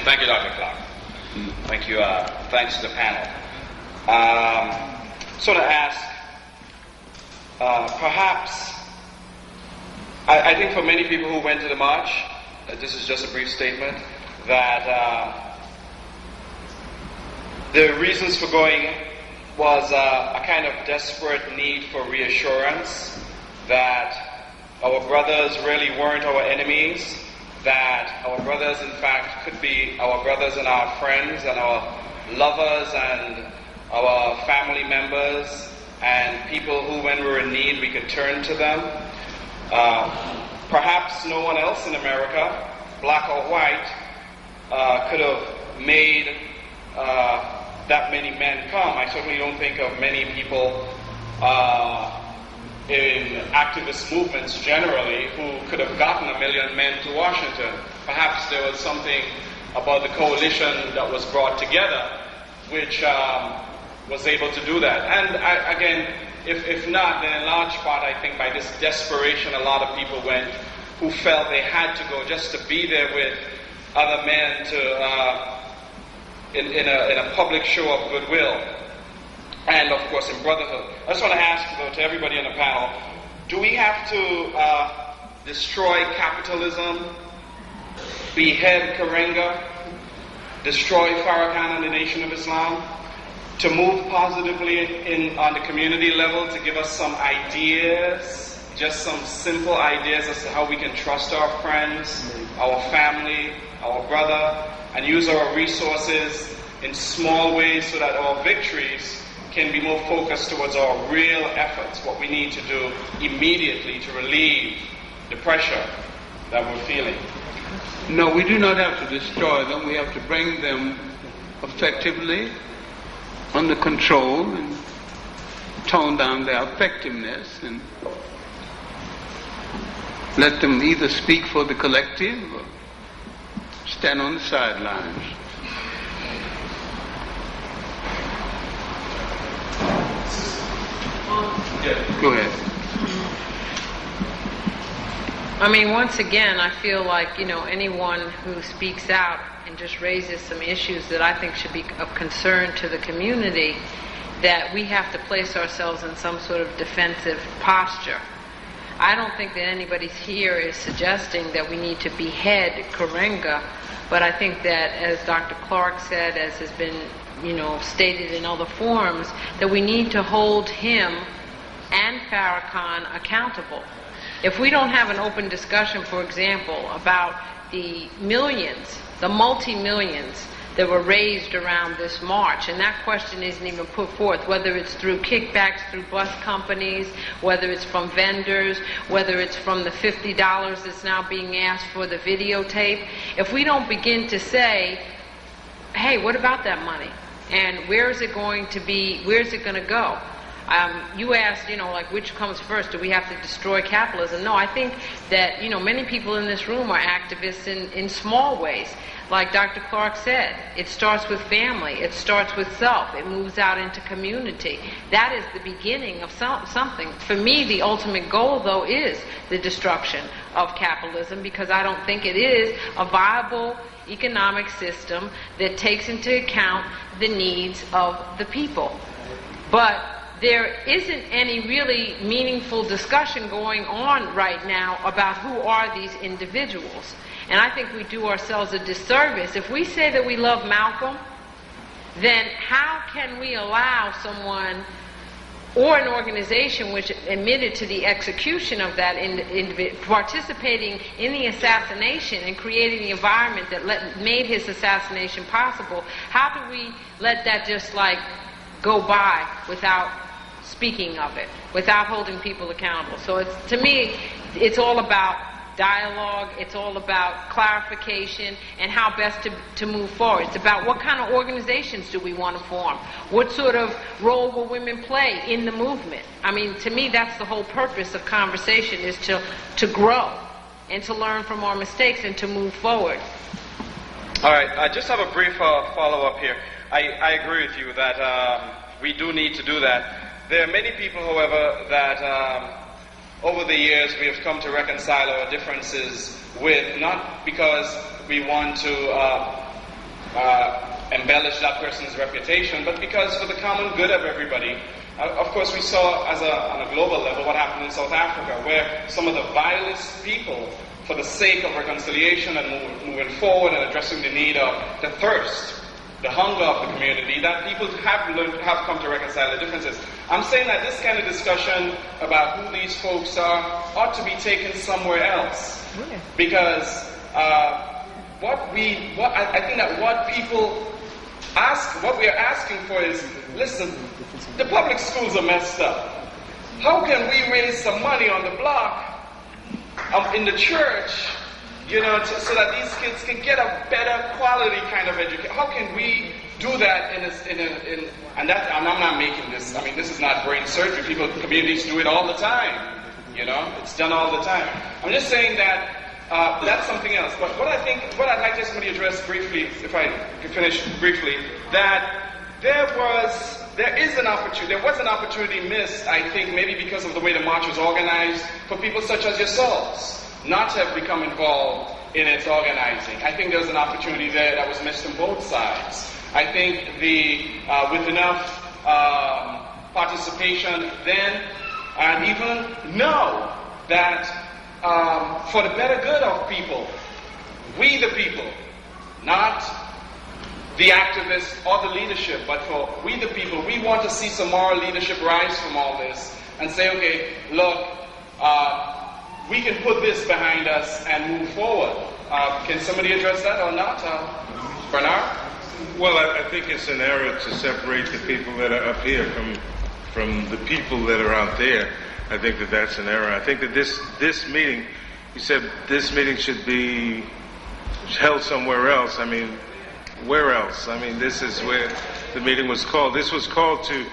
Thank you, Dr. Clarke. Thank you. Thanks to the panel. So to ask, perhaps, I think for many people who went to the march, this is just a brief statement, that the reasons for going was a kind of desperate need for reassurance that our brothers really weren't our enemies, that our brothers, in fact, could be our brothers and our friends and our lovers and our family members and people who, when we were in need, we could turn to them. Perhaps no one else in America, black or white, could have made that many men come. I certainly don't think of many people in activist movements generally who could have gotten 1 million men to Washington. Perhaps there was something about the coalition that was brought together which was able to do that. And again, if not, then in large part I think by this desperation a lot of people went who felt they had to go just to be there with other men to in a public show of goodwill. And of course in brotherhood. I just want to ask, though, to everybody on the panel, do we have to destroy capitalism, behead Karenga, destroy Farrakhan and the Nation of Islam, to move positively on the community level, to give us some ideas, just some simple ideas as to how we can trust our friends, our family, our brother, and use our resources in small ways so that our victories can be more focused towards our real efforts, what we need to do immediately to relieve the pressure that we're feeling. No, we do not have to destroy them. We have to bring them effectively under control and tone down their effectiveness and let them either speak for the collective or stand on the sidelines. Go ahead. I mean, once again, I feel like, anyone who speaks out and just raises some issues that I think should be of concern to the community, that we have to place ourselves in some sort of defensive posture. I don't think that anybody here is suggesting that we need to behead Karenga, but I think that, as Dr. Clarke said, as has been, stated in other forums, that we need to hold him and Farrakhan accountable. If we don't have an open discussion, for example, about the millions, the multi-millions that were raised around this march, and that question isn't even put forth, whether it's through kickbacks through bus companies, whether it's from vendors, whether it's from the $50 that's now being asked for the videotape. If we don't begin to say, hey, what about that money? And where is it going to be, where's it going to go? You asked, which comes first? Do we have to destroy capitalism? No, I think that, many people in this room are activists in small ways. Like Dr. Clarke said, it starts with family. It starts with self. It moves out into community. That is the beginning of something. For me, the ultimate goal, though, is the destruction of capitalism, because I don't think it is a viable economic system that takes into account the needs of the people. But there isn't any really meaningful discussion going on right now about who are these individuals. And I think we do ourselves a disservice. If we say that we love Malcolm, then how can we allow someone or an organization which admitted to the execution of that individual, participating in the assassination and creating the environment that made his assassination possible, how do we let that just go by without speaking of it, without holding people accountable? So to me, it's all about dialogue, it's all about clarification and how best to move forward. It's about what kind of organizations do we want to form? What sort of role will women play in the movement? I mean, to me, that's the whole purpose of conversation, is to grow and to learn from our mistakes and to move forward. All right, I just have a brief follow-up here. I agree with you that we do need to do that. There are many people, however, that over the years we have come to reconcile our differences with, not because we want to embellish that person's reputation, but because for the common good of everybody. Of course, we saw on a global level what happened in South Africa, where some of the vilest people, for the sake of reconciliation and moving forward and addressing the need of the thirst, the hunger of the community, that people have come to reconcile the differences. I'm saying that this kind of discussion about who these folks are ought to be taken somewhere else. Because I think that what people ask, what we are asking for is, listen, the public schools are messed up. How can we raise some money on the block, in the church, so that these kids can get a better quality kind of education? How can we do that and I'm not making this, this is not brain surgery. Communities do it all the time. It's done all the time. I'm just saying that that's something else. But what I'd like to somebody address briefly, if I can finish briefly, that there was an opportunity missed, I think, maybe because of the way the march was organized, for people such as yourselves not to have become involved in its organizing. I think there was an opportunity there that was missed on both sides. I think with enough participation then, and even now, that for the better good of people, we the people, not the activists or the leadership, but for we the people, we want to see some moral leadership rise from all this and say, okay, look, we can put this behind us and move forward. Can somebody address that or not? Bernard? Well, I think it's an error to separate the people that are up here from the people that are out there. I think that that's an error. I think that this meeting, you said this meeting should be held somewhere else. Where else? This is where the meeting was called. This was called to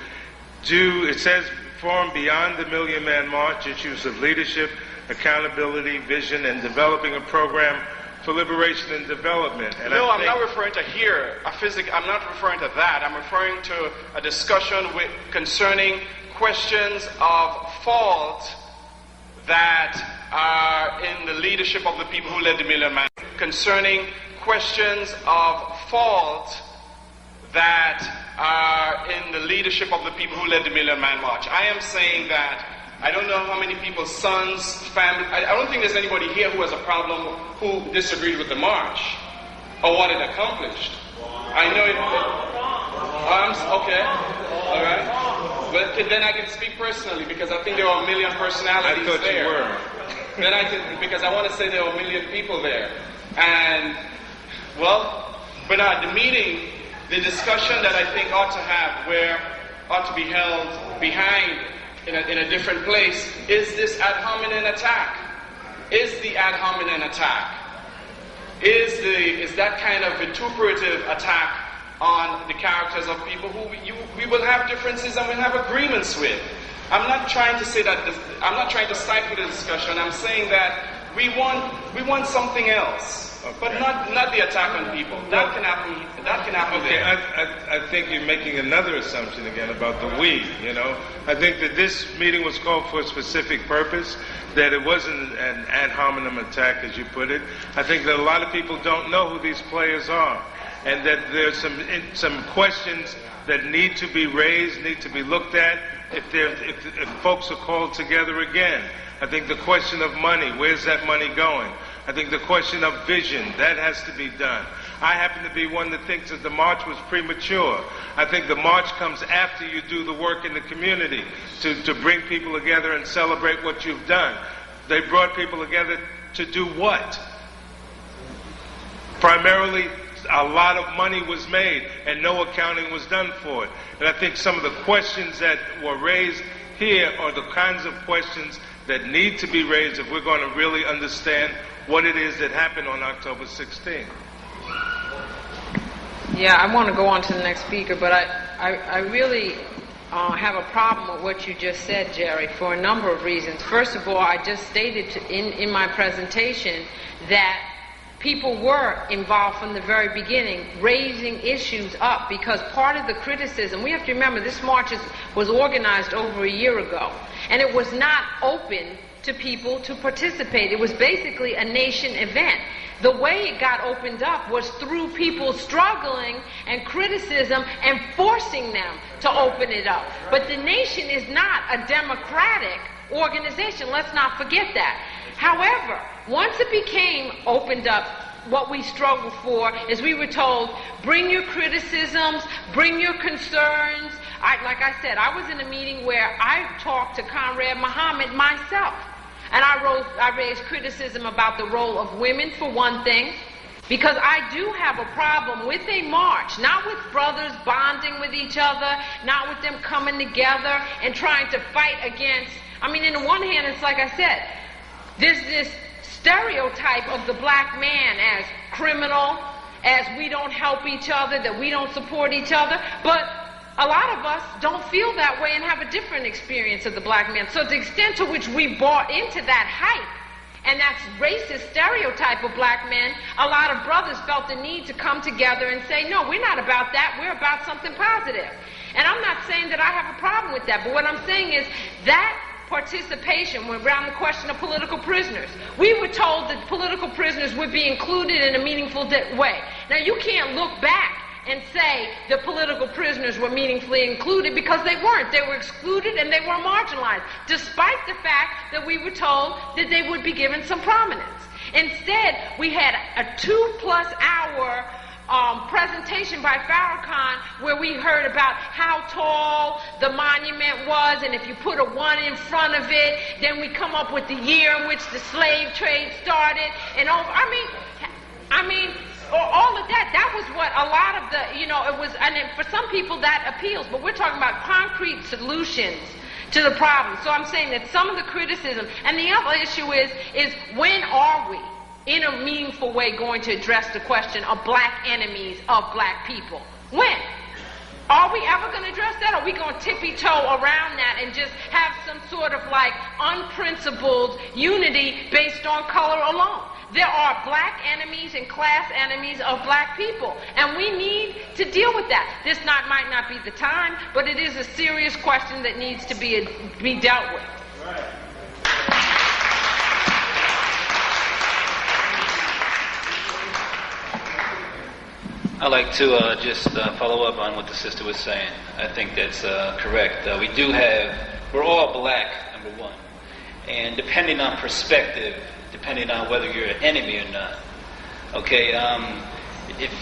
it says, form beyond the Million Man March issues of leadership, accountability, vision, and developing a program for liberation and development. And I'm not referring to here, I'm not referring to that. I'm referring to a discussion concerning questions of fault that are in the leadership of the people who led the Million Man, concerning questions of fault that are in the leadership of the people who led the Million Man March. I am saying that I don't know how many people's sons, family, I don't think there's anybody here who has a problem who disagreed with the march or what it accomplished. I know it. Okay. All right. But then I can speak personally because I think there are a million personalities there. I thought you were. Then I can, because I want to say there are a million people there. And, well, Bernard, the meeting, the discussion that I think ought to be held behind in a different place is this ad hominem attack. Is the ad hominem attack? Is that kind of vituperative attack on the characters of people who we will have differences and we'll have agreements with? I'm not trying to say that. I'm not trying to stifle the discussion. I'm saying that we want something else, but not the attack on people. That can happen. That can happen. Okay, there. I think you're making another assumption again about the we. You know, I think that this meeting was called for a specific purpose. That it wasn't an ad hominem attack, as you put it. I think that a lot of people don't know who these players are, and that there's some questions that need to be raised, need to be looked at. If folks are called together again, I think the question of money, where's that money going? I think the question of vision, that has to be done. I happen to be one that thinks that the march was premature. I think the march comes after you do the work in the community to bring people together and celebrate what you've done. They brought people together to do what? Primarily, a lot of money was made and no accounting was done for it. And I think some of the questions that were raised here are the kinds of questions that need to be raised if we're going to really understand what it is that happened on October 16th. Yeah, I want to go on to the next speaker, but I really have a problem with what you just said, Jerry, for a number of reasons. First of all, I just stated in my presentation that people were involved from the very beginning, raising issues up, because part of the criticism, we have to remember this march was organized over a year ago, and it was not open to people to participate. It was basically a nation event. The way it got opened up was through people struggling and criticism and forcing them to open it up. But the nation is not a democratic organization. Let's not forget that. However, once it became opened up, what we struggled for is we were told, bring your criticisms, bring your concerns. Like I said, I was in a meeting where I talked to Conrad Muhammad myself. And I raised criticism about the role of women, for one thing, because I do have a problem with a march, not with brothers bonding with each other, not with them coming together and trying to fight against. I mean, in the one hand, it's like I said, there's this stereotype of the black man as criminal, as we don't help each other, that we don't support each other, but a lot of us don't feel that way and have a different experience of the black man. So the extent to which we bought into that hype and that racist stereotype of black men, a lot of brothers felt the need to come together and say, no, we're not about that, we're about something positive. And I'm not saying that I have a problem with that, but what I'm saying is that participation around the question of political prisoners. We were told that political prisoners would be included in a meaningful way. Now, you can't look back and say the political prisoners were meaningfully included, because they weren't. They were excluded and they were marginalized, despite the fact that we were told that they would be given some prominence. Instead, we had a 2+ hour presentation by Farrakhan where we heard about how tall the monument was, and if you put a 1 in front of it, then we come up with the year in which the slave trade started, and all. I mean, all of that, that was what a lot of the, it was, and for some people that appeals, but we're talking about concrete solutions to the problem. So I'm saying that some of the criticism, and the other issue is when are we, in a meaningful way, going to address the question of black enemies of black people? When? Are we ever going to address that? Or are we going to tippy-toe around that and just have some sort of like unprincipled unity based on color alone? There are black enemies and class enemies of black people, and we need to deal with that. This might not be the time, but it is a serious question that needs to be dealt with. Right. I'd like to just follow up on what the sister was saying. I think that's correct. We're all black, number one. And depending on perspective, depending on whether you're an enemy or not. Okay, if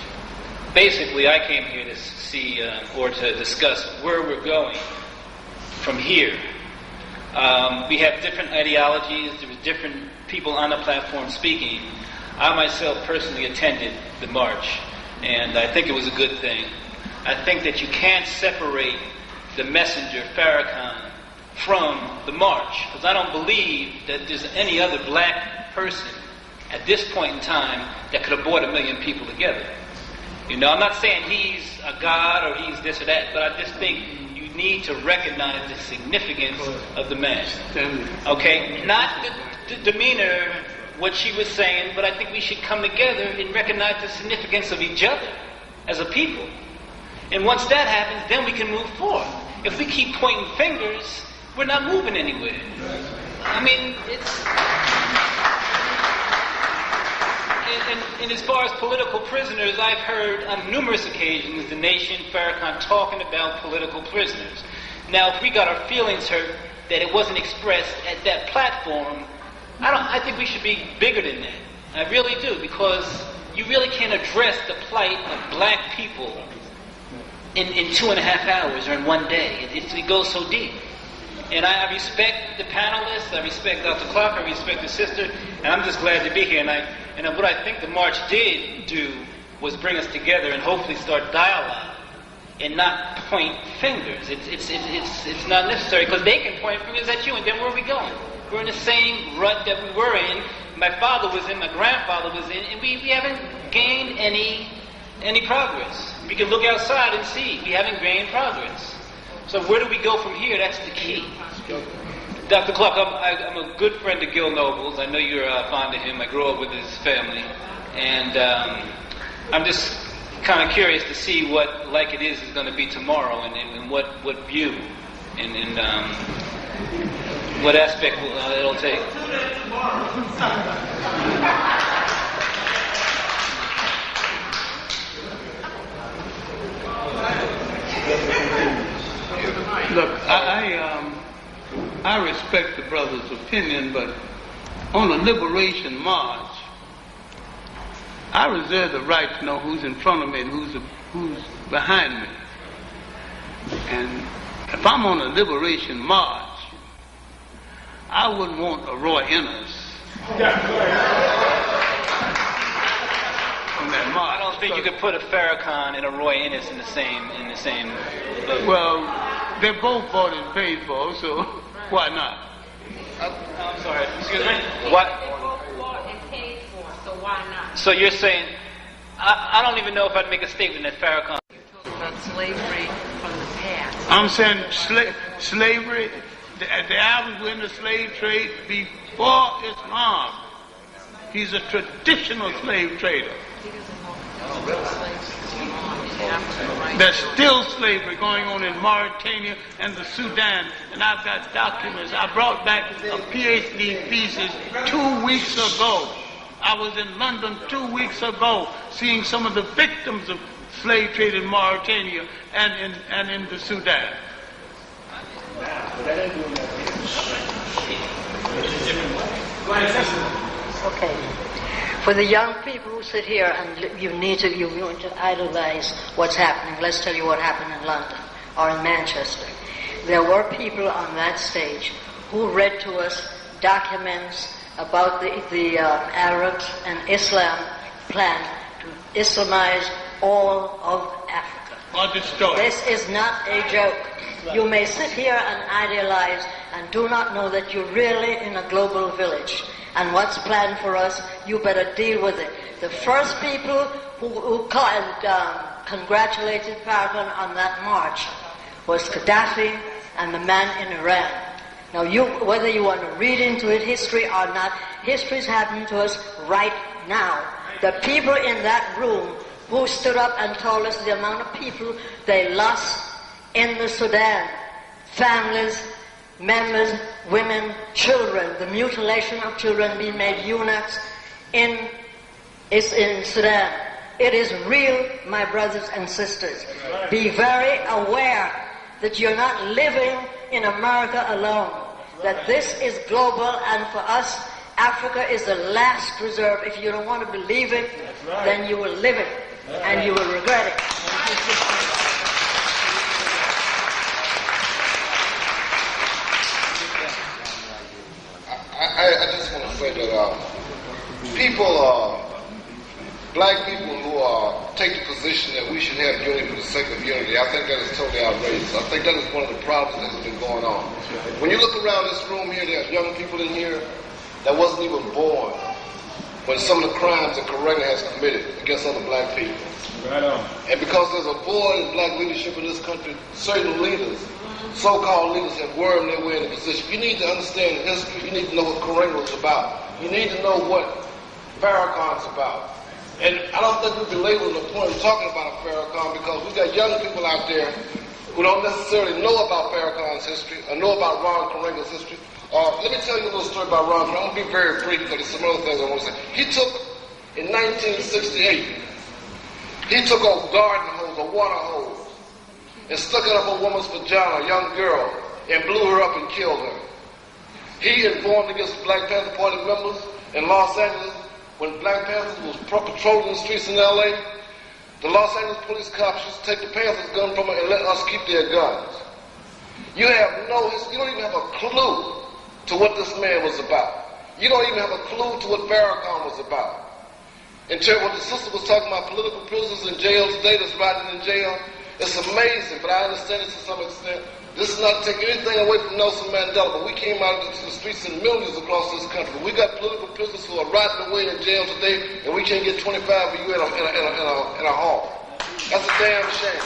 basically I came here to see or to discuss where we're going from here. We have different ideologies, there were different people on the platform speaking. I myself personally attended the march, and I think it was a good thing. I think that you can't separate the messenger, Farrakhan, from the march, because I don't believe that there's any other black person at this point in time that could have brought 1 million people together. You know, I'm not saying he's a god or he's this or that, but I just think you need to recognize the significance of the man. Okay? Not the demeanor, what she was saying, but I think we should come together and recognize the significance of each other as a people. And once that happens, then we can move forward. If we keep pointing fingers, we're not moving anywhere. I mean, and as far as political prisoners, I've heard on numerous occasions the nation, Farrakhan, talking about political prisoners. Now, if we got our feelings hurt that it wasn't expressed at that platform, I think we should be bigger than that. I really do, because you really can't address the plight of black people in 2.5 hours or in one day. It goes so deep. And I respect the panelists, I respect Dr. Clarke, I respect the sister, and I'm just glad to be here. And what I think the march did do was bring us together and hopefully start dialogue and not point fingers. It's not necessary, because they can point fingers at you, and then where are we going? We're in the same rut that we were in, my father was in, my grandfather was in, and we haven't gained any progress. We can look outside and see we haven't gained progress. So where do we go from here? That's the key. Dr. Clarke, I'm a good friend of Gil Noble's. I know you're fond of him. I grew up with his family. And I'm just kind of curious to see what Like It Is going to be tomorrow, and what view and what aspect it'll take. Look, I respect the brother's opinion, but on the Liberation March, I reserve the right to know who's in front of me and who's behind me. And if I'm on a Liberation March, I wouldn't want a Roy Innes on that march. I don't think you could put a Farrakhan and a Roy Innes in the same. Well, they're both bought and paid for, so why not? I'm sorry. Excuse me. What? They're both bought and paid for, so why not? So you're saying, I don't even know if I'd make a statement that Farrakhan. You're talking about slavery from the past. I'm saying slavery. The average were in the slave trade before Islam. He's a traditional slave trader. There's still slavery going on in Mauritania and the Sudan, and I've got documents. I brought back a PhD thesis 2 weeks ago. I was in London 2 weeks ago seeing some of the victims of slave trade in Mauritania and in the Sudan. Okay. For the young people who sit here and you need to idolize what's happening, let's tell you what happened in London or in Manchester. There were people on that stage who read to us documents about the Arabs and Islam plan to Islamize all of Africa. Or destroy. This is not a joke. You may sit here and idealize and do not know that you're really in a global village. And what's planned for us, you better deal with it. The first people who congratulated Farrakhan on that march was Gaddafi and the man in Iran. Now, whether you want to read into it history or not, history's happening to us right now. The people in that room who stood up and told us the amount of people they lost in the Sudan, families, members, women, children, the mutilation of children being made eunuchs in Sudan. It is real, my brothers and sisters. Be very aware that you're not living in America alone, that this is global, and for us, Africa is the last reserve. If you don't want to believe it, then you will live it, and you will regret it. I just want to say that people, black people who take the position that we should have unity for the sake of unity, I think that is totally outrageous. I think that is one of the problems that has been going on. When you look around this room here, there are young people in here that wasn't even born when some of the crimes that Correa has committed against other black people. Right on. And because there's a void in black leadership in this country, certain leaders, so-called leaders, have wormed their way into position. You need to understand history. You need to know what Correa was about. You need to know what Farrakhan's about. And I don't think we've been laboring the point of talking about Farrakhan, because we've got young people out there who don't necessarily know about Farrakhan's history or know about Ron Karenga's history. Let me tell you a little story about Ron. I'm going to be very brief because there's some other things I want to say. He took, in 1968, he took a garden hose, a water hose, and stuck it up a woman's vagina, a young girl, and blew her up and killed her. He informed against the Black Panther Party members in Los Angeles when Black Panthers was patrolling the streets in L.A. The Los Angeles police cops used to take the Panthers' gun from them and let us keep their guns. You don't even have a clue to what this man was about. You don't even have a clue to what Farrakhan was about. In terms of what the sister was talking about, political prisoners in jail today that's rotting in jail, it's amazing, but I understand it to some extent. This is not to take anything away from Nelson Mandela, but we came out into the streets in millions across this country. We got political prisoners who are rotting away in jail today, and we can't get 25 of you in a hall. That's a damn shame.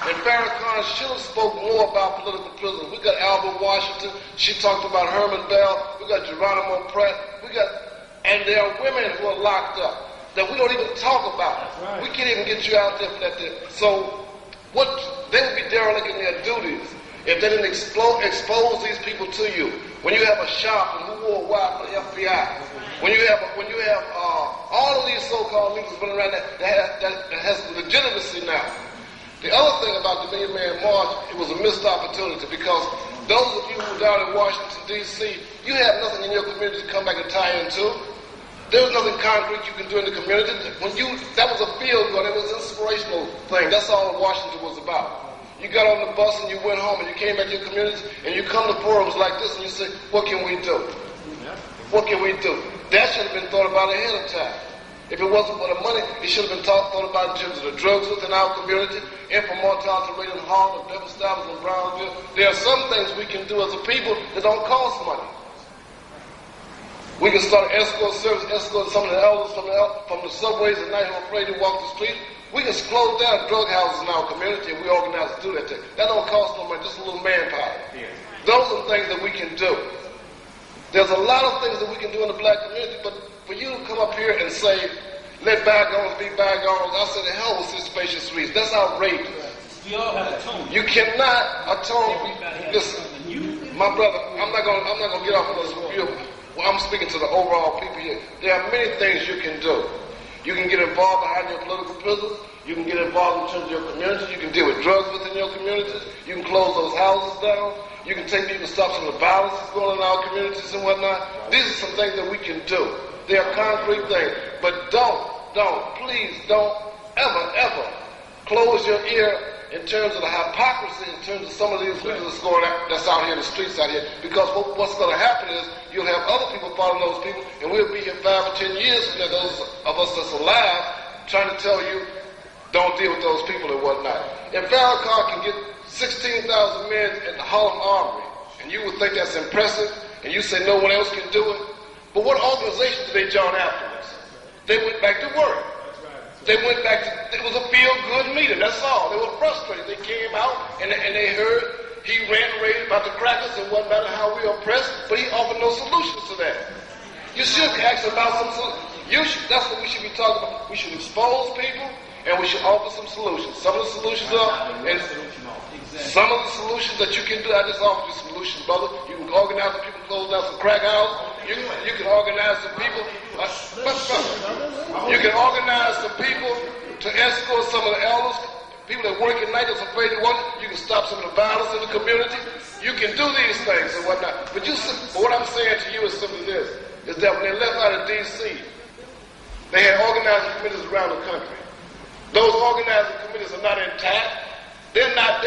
And Farrakhan should have spoken more about political prisoners. We got Albert Washington. She talked about Herman Bell. We got Geronimo Pratt. And there are women who are locked up that we don't even talk about. Right. We can't even get you out there for that. So they would be derelict in their duties if they didn't expose these people to you. When you have a shop and who wore why for the FBI, when you have all of these so-called leaders running around that has legitimacy now. The other thing about the Million Man March, it was a missed opportunity, because those of you who are down in Washington, D.C., you have nothing in your community to come back and tie into. There was nothing concrete you can do in the community. That was a field goal. It was an inspirational thing. That's all Washington was about. You got on the bus and you went home and you came back to your communities and you come to forums like this and you say, what can we do? What can we do? That should have been thought about ahead of time. If it wasn't for the money, it should have been thought about in terms of the drugs within our community, infant-mortality rate in Harlem, Devil Stuyvesant, and Brownsville. There are some things we can do as a people that don't cost money. We can start an escort service, escort some of the elders from the subways at night who are afraid to walk the street. We can close down drug houses in our community, and we organize to do that. That don't cost no money, just a little manpower. Yeah. Those are things that we can do. There's a lot of things that we can do in the black community, but for you to come up here and say, let bygones be bygones, I say the hell with this spacious reason. That's outrageous. We all have atone. You cannot atone. Listen, my brother, I'm not gonna get off of this review. Well, I'm speaking to the overall people here. There are many things you can do. You can get involved behind your political prisons. You can get involved in terms of your communities. You can deal with drugs within your communities. You can close those houses down. You can take people to stop some of the violence that's going on in our communities and whatnot. These are some things that we can do. They are concrete things. But please don't ever close your ear in terms of the hypocrisy, in terms of some of these leaders that's out here in the streets out here. Because what's going to happen is you'll have other people following those people, and we'll be here 5 or 10 years from now, those of us that's alive, trying to tell you, don't deal with those people and whatnot. If Farrakhan can get 16,000 men at the Harlem Armory, and you would think that's impressive, and you say no one else can do it, but what organization did they join afterwards? They went back to work. They went back to, it was a feel-good meeting, that's all. They were frustrated. They came out and they heard he raved about the crackers and whatnot and how we are oppressed, but he offered no solutions to that. You should ask about some solutions. That's what we should be talking about. We should expose people and we should offer some solutions. Some of the solutions are, and some of the solutions that you can do, I just offered you solutions, brother. You can organize some people, close down some crack houses. You can organize some people. You can organize some people to escort some of the elders, people that work at night that's afraid to work. You can stop some of the violence in the community. You can do these things and whatnot. But what I'm saying to you is simply this, is that when they left out of D.C., they had organizing committees around the country. Those organizing committees are not intact. They're not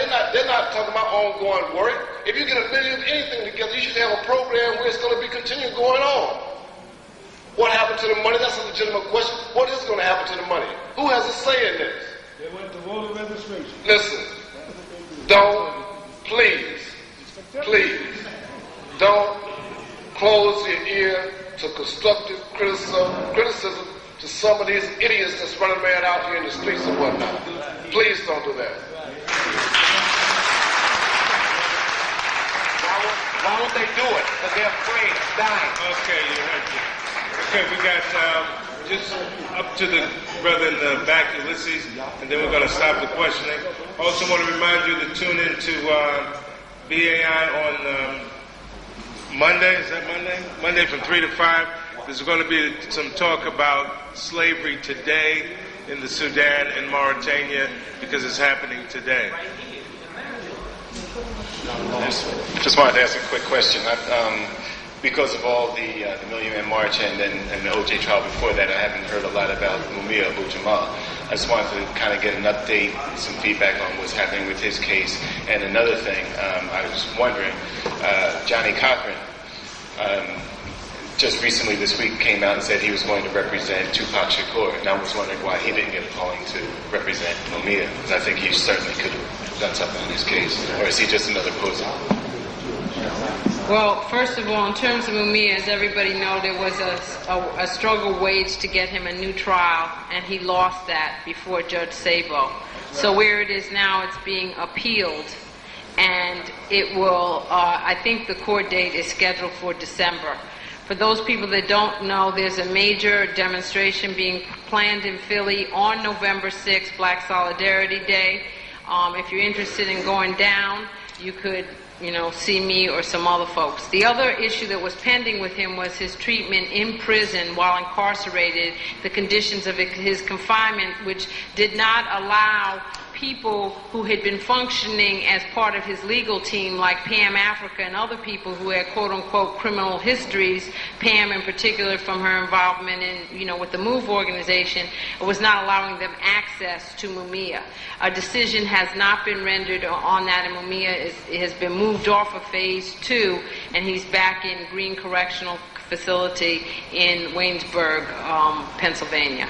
talking about ongoing work. If you get $1 million of anything together, you should have a program where it's going to be continuing going on. What happened to the money? That's a legitimate question. What is going to happen to the money? Who has a say in this? They went to voter registration. Listen, please, don't close your ear to constructive criticism to some of these idiots that's running around out here in the streets and whatnot. Please don't do that. Why won't they do it? Because they're afraid of dying. Okay, you heard me. Okay, we got just up to the brother in the back, Ulysses, and then we're going to stop the questioning. Also want to remind you to tune in to BAI on Monday. Is that Monday? Monday from 3 to 5. There's going to be some talk about slavery today in the Sudan and Mauritania because it's happening today. Just wanted to ask a quick question. Because of all the Million Man March and the OJ trial before that, I haven't heard a lot about Mumia Abu-Jamal. I just wanted to kind of get an update, some feedback on what's happening with his case. And another thing, I was wondering, Johnny Cochran just recently this week came out and said he was going to represent Tupac Shakur, and I was wondering why he didn't get a calling to represent Mumia, because I think he certainly could have done something on his case. Or is he just another poser? Well, first of all, in terms of Mumia, as everybody knows, there was a struggle waged to get him a new trial, and he lost that before Judge Sabo. So where it is now, it's being appealed, and it will, I think the court date is scheduled for December. For those people that don't know, there's a major demonstration being planned in Philly on November 6th, Black Solidarity Day. If you're interested in going down, you could see me or some other folks. The other issue that was pending with him was his treatment in prison while incarcerated, the conditions of his confinement, which did not allow people who had been functioning as part of his legal team, like Pam Africa and other people who had quote-unquote criminal histories, Pam in particular from her involvement in, with the MOVE organization, it was not allowing them access to Mumia. A decision has not been rendered on that, and Mumia has been moved off of phase 2, and he's back in Green Correctional Facility in Waynesburg, Pennsylvania.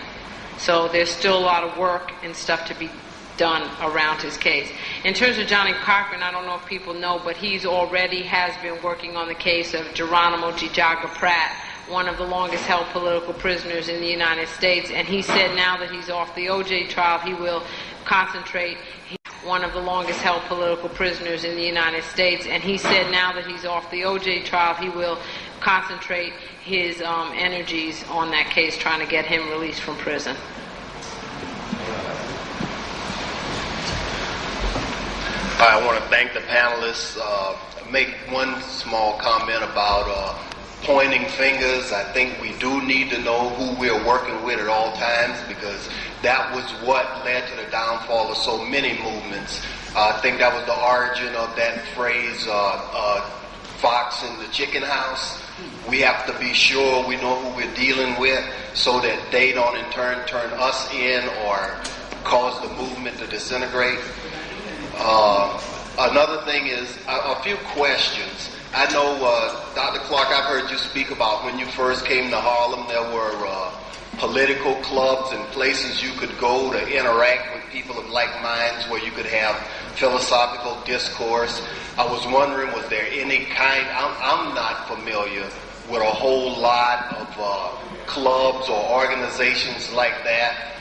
So there's still a lot of work and stuff to be done around his case. In terms of Johnny Cochran, I don't know if people know, but he's already has been working on the case of Geronimo Gijaga Pratt, one of the longest held political prisoners in the United States, and he said now that he's off the OJ trial, he will concentrate. One of the longest held political prisoners in the United States, and he said now that he's off the OJ trial, he will concentrate his energies on that case, trying to get him released from prison. I want to thank the panelists. Make one small comment about pointing fingers. I think we do need to know who we're working with at all times, because that was what led to the downfall of so many movements. I think that was the origin of that phrase, fox in the chicken house. We have to be sure we know who we're dealing with so that they don't in turn turn us in or cause the movement to disintegrate. Another thing is a few questions. I know, Dr. Clarke, I've heard you speak about when you first came to Harlem, there were political clubs and places you could go to interact with people of like minds where you could have philosophical discourse. I was wondering, was there any kind, I'm not familiar with a whole lot of clubs or organizations like that.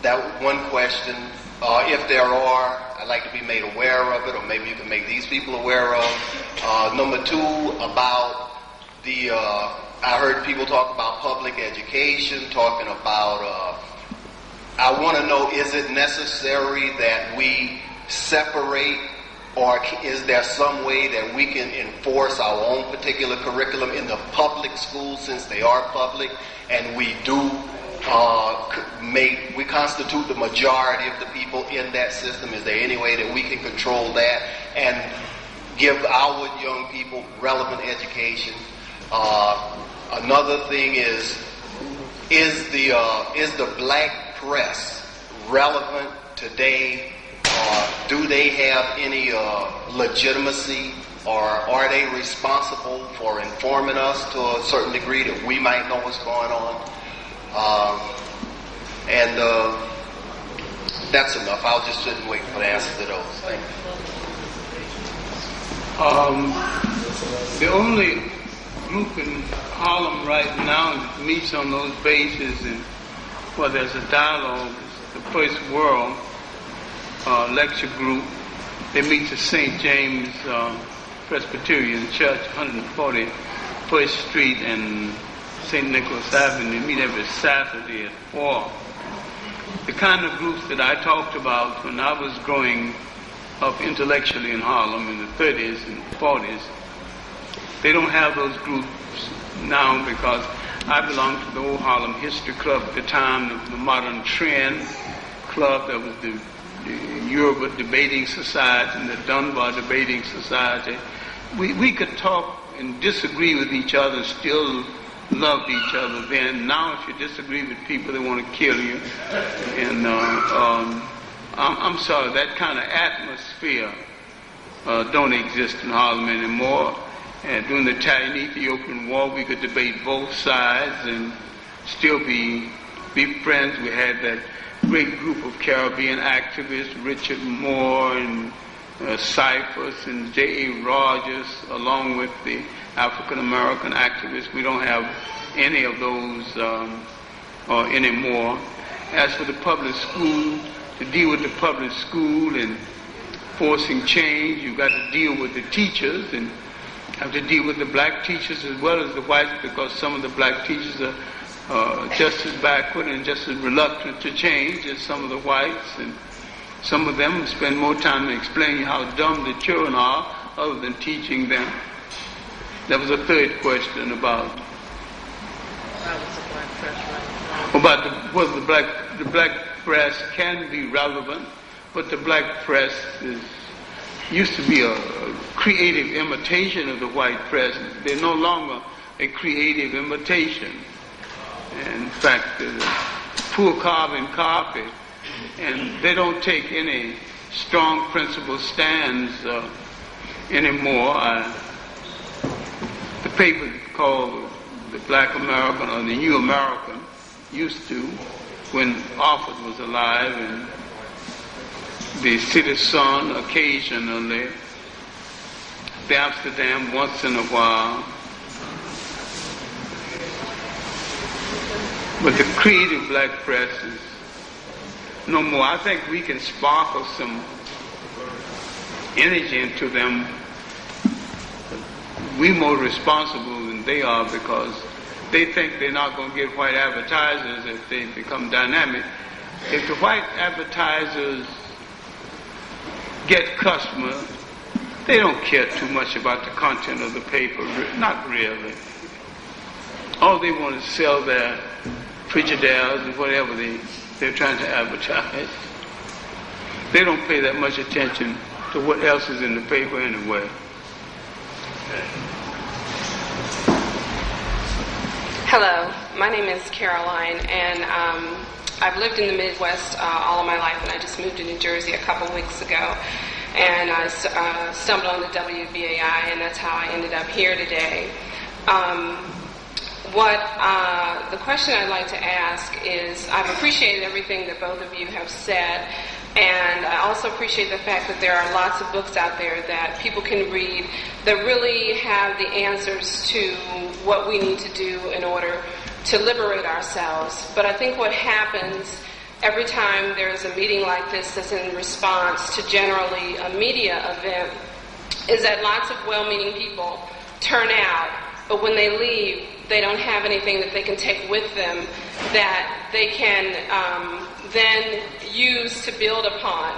That one question. If there are, I'd like to be made aware of it, or maybe you can make these people aware of. Number two, about the, I heard people talk about public education, talking about, I want to know, is it necessary that we separate, or is there some way that we can enforce our own particular curriculum in the public schools, since they are public, and we do we constitute the majority of the people in that system? Is there any way that we can control that and give our young people relevant education? Another thing is the black press relevant today? Do they have any legitimacy, or are they responsible for informing us to a certain degree that we might know what's going on? That's enough. I'll just sit and wait for the answers to those. Thank you. The only group in Harlem right now that meets on those bases, and well, there's a dialogue, is the First World lecture group. They meet at St. James Presbyterian Church, 141st Street and St. Nicholas Avenue. They meet every Saturday at 4. The kind of groups that I talked about when I was growing up intellectually in Harlem in the 30s and 40s, they don't have those groups now, because I belonged to the old Harlem History Club at the time, the Modern Trend Club. That was the Yoruba Debating Society and the Dunbar Debating Society. We could talk and disagree with each other, still loved each other then. Now if you disagree with people, they want to kill you. And I'm sorry, that kind of atmosphere don't exist in Harlem anymore. And during the Italian-Ethiopian War, we could debate both sides and still be friends. We had that great group of Caribbean activists, Richard Moore and Cyphers and J.A. Rogers, along with the African-American activists. We don't have any of those anymore. As for the public school, to deal with the public school and forcing change, you've got to deal with the teachers and have to deal with the black teachers as well as the whites, because some of the black teachers are just as backward and just as reluctant to change as some of the whites, and some of them spend more time explaining how dumb the children are other than teaching them. There was a third question about whether the black press can be relevant, but the black press used to be a creative imitation of the white press. They're no longer a creative imitation. In fact, poor carbon copy, and they don't take any strong principle stands anymore. The paper called the Black American or the New American used to, when Alford was alive, and the City Sun occasionally, the Amsterdam once in a while. But the creative black press is no more. I think we can sparkle some energy into them. We're more responsible than they are, because they think they're not going to get white advertisers if they become dynamic. If the white advertisers get customers, they don't care too much about the content of the paper. Not really. All they want is sell their Frigidaires and whatever they're trying to advertise. They don't pay that much attention to what else is in the paper anyway. Hello, my name is Caroline, and I've lived in the Midwest all of my life, and I just moved to New Jersey a couple weeks ago, and I stumbled on the WBAI, and that's how I ended up here today. The question I'd like to ask is, I've appreciated everything that both of you have said, and I also appreciate the fact that there are lots of books out there that people can read that really have the answers to what we need to do in order to liberate ourselves. But I think what happens every time there's a meeting like this that's in response to generally a media event is that lots of well-meaning people turn out, but when they leave, they don't have anything that they can take with them that they can then use to build upon.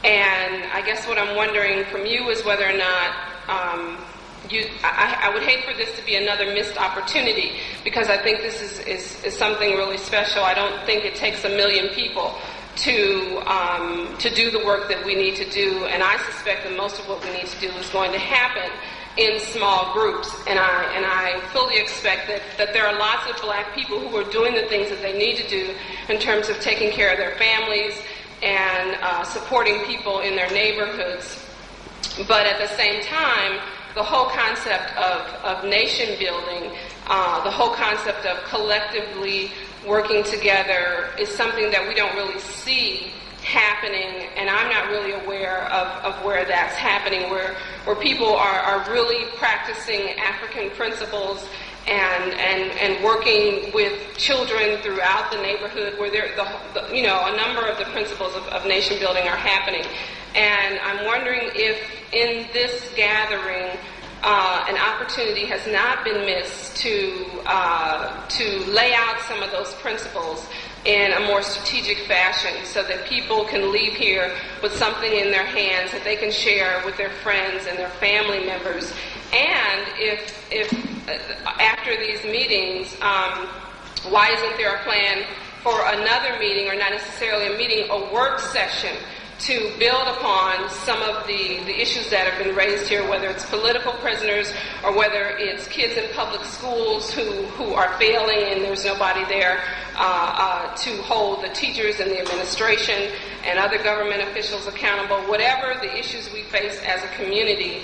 And I guess what I'm wondering from you is whether or not I would hate for this to be another missed opportunity, because I think this is something really special. I don't think it takes 1 million people to do the work that we need to do, and I suspect that most of what we need to do is going to happen in small groups, and I fully expect that there are lots of black people who are doing the things that they need to do in terms of taking care of their families and supporting people in their neighborhoods. But at the same time, the whole concept of nation building, the whole concept of collectively working together is something that we don't really see happening, and I'm not really aware of where that's happening, where people are really practicing African principles and working with children throughout the neighborhood, where a number of the principles of nation building are happening. And I'm wondering if in this gathering an opportunity has not been missed to lay out some of those principles in a more strategic fashion, so that people can leave here with something in their hands that they can share with their friends and their family members. And if after these meetings, why isn't there a plan for another meeting, or not necessarily a meeting, a work session, to build upon some of the issues that have been raised here, whether it's political prisoners or whether it's kids in public schools who are failing and there's nobody there to hold the teachers and the administration and other government officials accountable, whatever the issues we face as a community.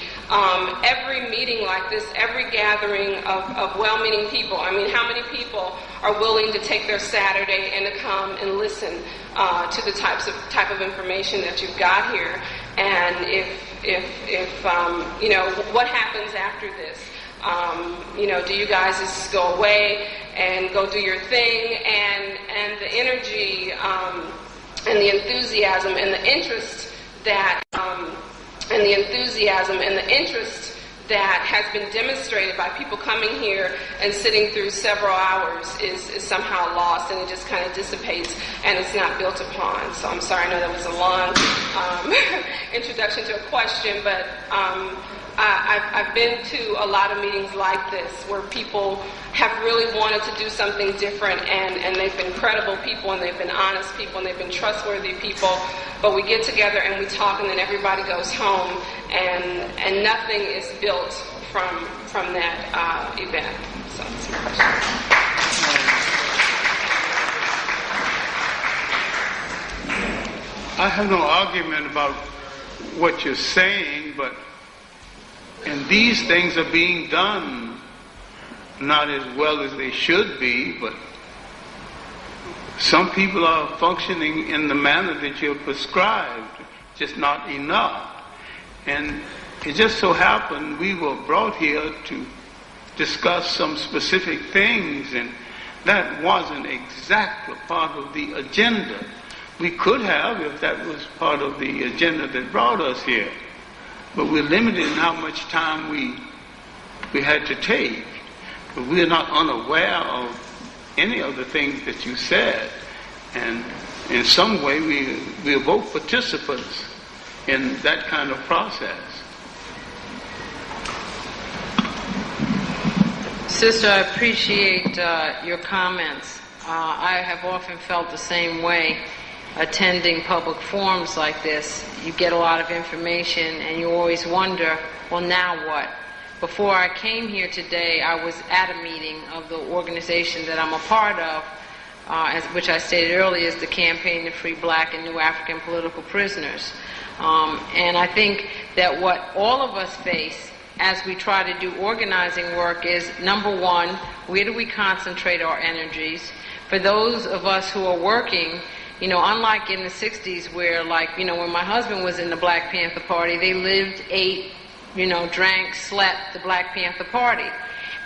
Every meeting like this, every gathering of well-meaning people, I mean, how many people are willing to take their Saturday and to come and listen to the type of information that you've got here? And if what happens after this? Do you guys just go away and go do your thing, and the energy and the enthusiasm and the interest that that has been demonstrated by people coming here and sitting through several hours is somehow lost, and it just kind of dissipates and it's not built upon. So I'm sorry, I know that was a long introduction to a question, but I've been to a lot of meetings like this where people have really wanted to do something different, and they've been credible people, and they've been honest people, and they've been trustworthy people, but we get together and we talk, and then everybody goes home, and nothing is built from that event. So that's my question. I have no argument about what you're saying, but and these things are being done not as well as they should be, but some people are functioning in the manner that you're prescribed, just not enough. And it just so happened we were brought here to discuss some specific things, and that wasn't exactly part of the agenda. We could have, if that was part of the agenda that brought us here. But we're limited in how much time we had to take. But we are not unaware of any of the things that you said. And in some way, we are both participants in that kind of process. Sister, I appreciate your comments. I have often felt the same way. Attending public forums like this, you get a lot of information and you always wonder, well, now what? Before I came here today, I was at a meeting of the organization that I'm a part of, which I stated earlier is the Campaign to Free Black and New African Political Prisoners. And I think that what all of us face as we try to do organizing work is, number one, where do we concentrate our energies? For those of us who are working, unlike in the 60s where, when my husband was in the Black Panther Party, they lived, ate, drank, slept the Black Panther Party.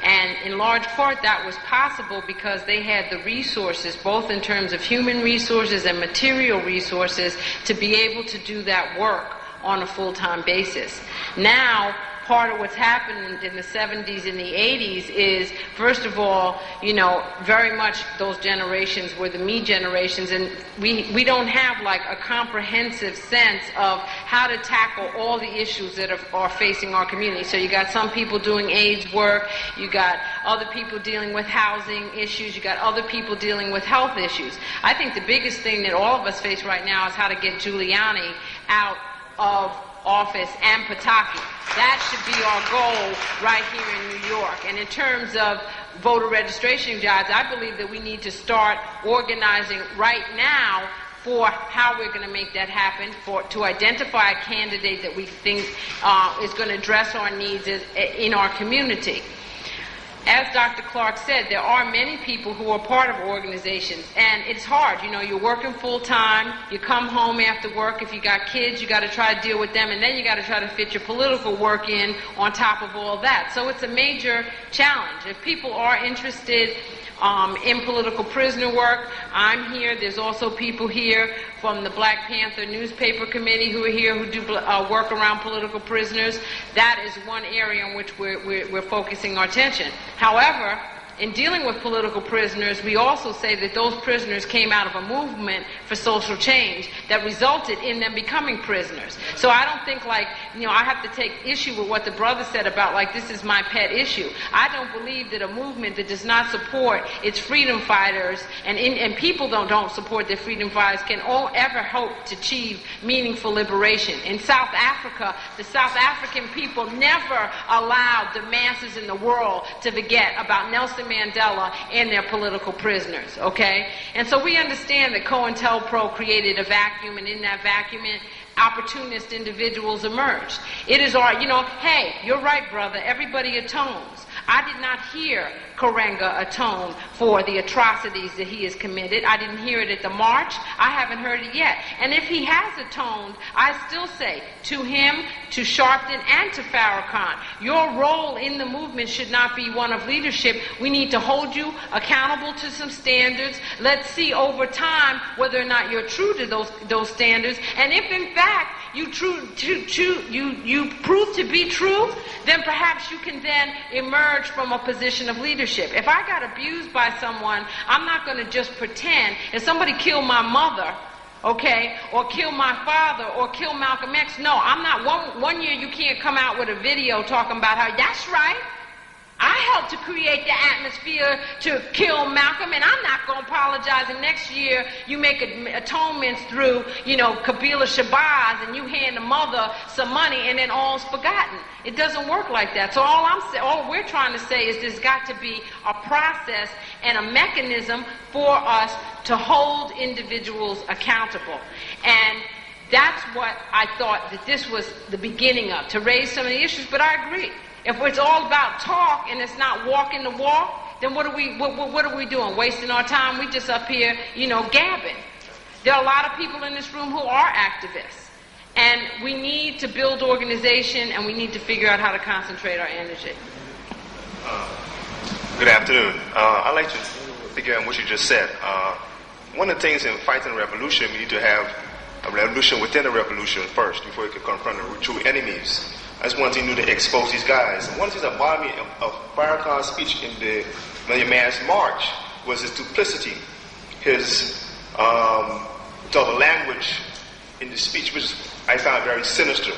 And in large part that was possible because they had the resources, both in terms of human resources and material resources, to be able to do that work on a full-time basis. Now, part of what's happened in the 70s and the 80s is, first of all, you know, very much those generations were the me generations, and we don't have like a comprehensive sense of how to tackle all the issues that are facing our community. So you got some people doing AIDS work, you got other people dealing with housing issues, you got other people dealing with health issues. I think the biggest thing that all of us face right now is how to get Giuliani out of office and Pataki. That should be our goal right here in New York. And in terms of voter registration jobs, I believe that we need to start organizing right now for how we're going to make that happen, to identify a candidate that we think is going to address our needs in our community. As Dr. Clarke said, there are many people who are part of organizations, and it's hard. You know, you're working full time, you come home after work, if you got kids, you got to try to deal with them, and then you got to try to fit your political work in on top of all that. So it's a major challenge. If people are interested in political prisoner work, I'm here. There's also people here from the Black Panther newspaper committee who are here who do work around political prisoners. That is one area in which we're focusing our attention. However, in dealing with political prisoners, we also say that those prisoners came out of a movement for social change that resulted in them becoming prisoners. So I don't think like, you know, I have to take issue with what the brother said about like this is my pet issue. I don't believe that a movement that does not support its freedom fighters and people don't support their freedom fighters can ever hope to achieve meaningful liberation. In South Africa, the South African people never allowed the masses in the world to forget about Nelson Mandela and their political prisoners, okay? And so we understand that COINTELPRO created a vacuum, and in that vacuum, opportunist individuals emerged. It is our, you know, hey, you're right, brother, everybody atones. I did not hear Karenga atone for the atrocities that he has committed. I didn't hear it at the march. I haven't heard it yet. And if he has atoned, I still say to him, to Sharpton, and to Farrakhan, your role in the movement should not be one of leadership. We need to hold you accountable to some standards. Let's see over time whether or not you're true to those standards. And if in fact you prove to be true, then perhaps you can then emerge from a position of leadership. If I got abused by someone, I'm not going to just pretend. If somebody killed my mother, okay, or kill my father, or kill Malcolm X, no, I'm not. One year you can't come out with a video talking about how, that's right, I helped to create the atmosphere to kill Malcolm, and I'm not going to apologize. And next year, you make atonements through, you know, Kabila Shabazz, and you hand the mother some money, and then all's forgotten. It doesn't work like that. So all we're trying to say is there's got to be a process and a mechanism for us to hold individuals accountable. And that's what I thought that this was the beginning of, to raise some of the issues. But I agree. If it's all about talk and it's not walking the walk, then what are we doing? Wasting our time? We just up here, you know, gabbing. There are a lot of people in this room who are activists. And we need to build organization, and we need to figure out how to concentrate our energy. Good afternoon. I'd like to figure out what you just said. One of the things in fighting a revolution, we need to have a revolution within a revolution first before you can confront the true enemies. That's one thing you need to expose these guys. And one of the things that bothered me of Farrakhan's speech in the Million Man's March was his duplicity, his double language in the speech, which I found very sinister.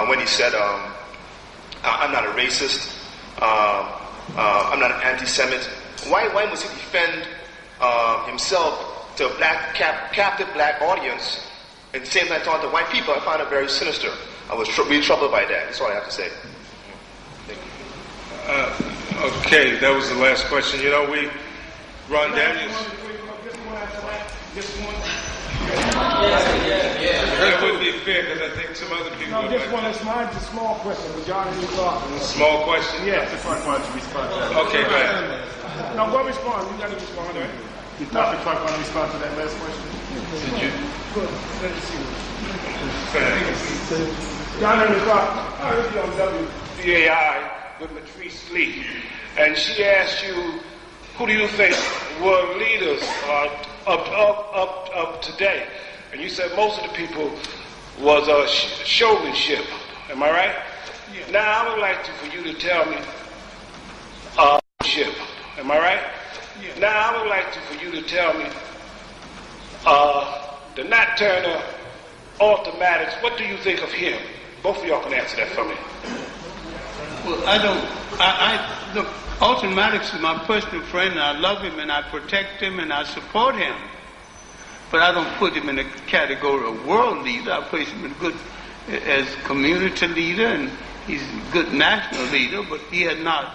When he said, I'm not a racist, I'm not an anti-Semite. Why must he defend himself to a captive black audience and at the same time talking to white people? I found it very sinister. I was really troubled by that. That's all I have to say. Okay, that was the last question. You know, Ron Daniels. That wouldn't be fair because I think some other people. No, just one. It's mine. It's a small question. But John, you talk. Small question. Yeah, Dr. Clarke wanted to respond to that. Okay, go ahead. No, go respond. You got to respond. Right? Did Dr. Clarke want to respond to that last question? Did you? Good. Let me see. John Henrik Clarke. WBAI with Latrice Lee, and she asked you, who do you think were leaders up today? And you said most of the people was showmanship. Am I right? Now I would like for you to tell me, ship. Am I right? Now I would like for you to tell me, the Nat Turner Automatics, what do you think of him? Both of y'all can answer that for me. Well, look, Automatics is my personal friend, and I love him, and I protect him, and I support him. But I don't put him in the category of world leader. I place him in as community leader, and he's a good national leader, but he has not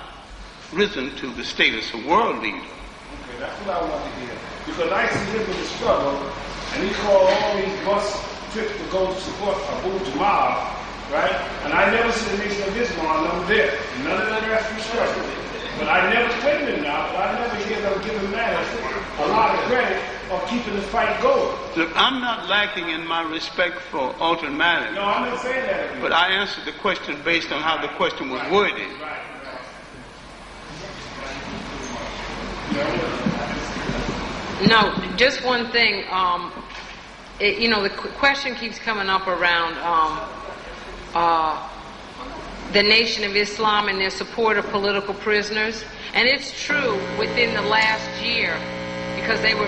risen to the status of world leader. Okay, that's what I want to hear. Because I see him in the struggle, and he called all these bus trips to go to support Abu Jamal, right? And I never see the Nation of Islam number there. None of that rest struggle. But I never wait a minute now, but I never hear them giving matters a lot of credit of keeping the fight going. Look, I'm not lacking in my respect for Automatics. No, I'm not saying that again. But I answered the question based on how the question was worded. No, just one thing. The question keeps coming up around the Nation of Islam and their support of political prisoners. And it's true within the last year, because they were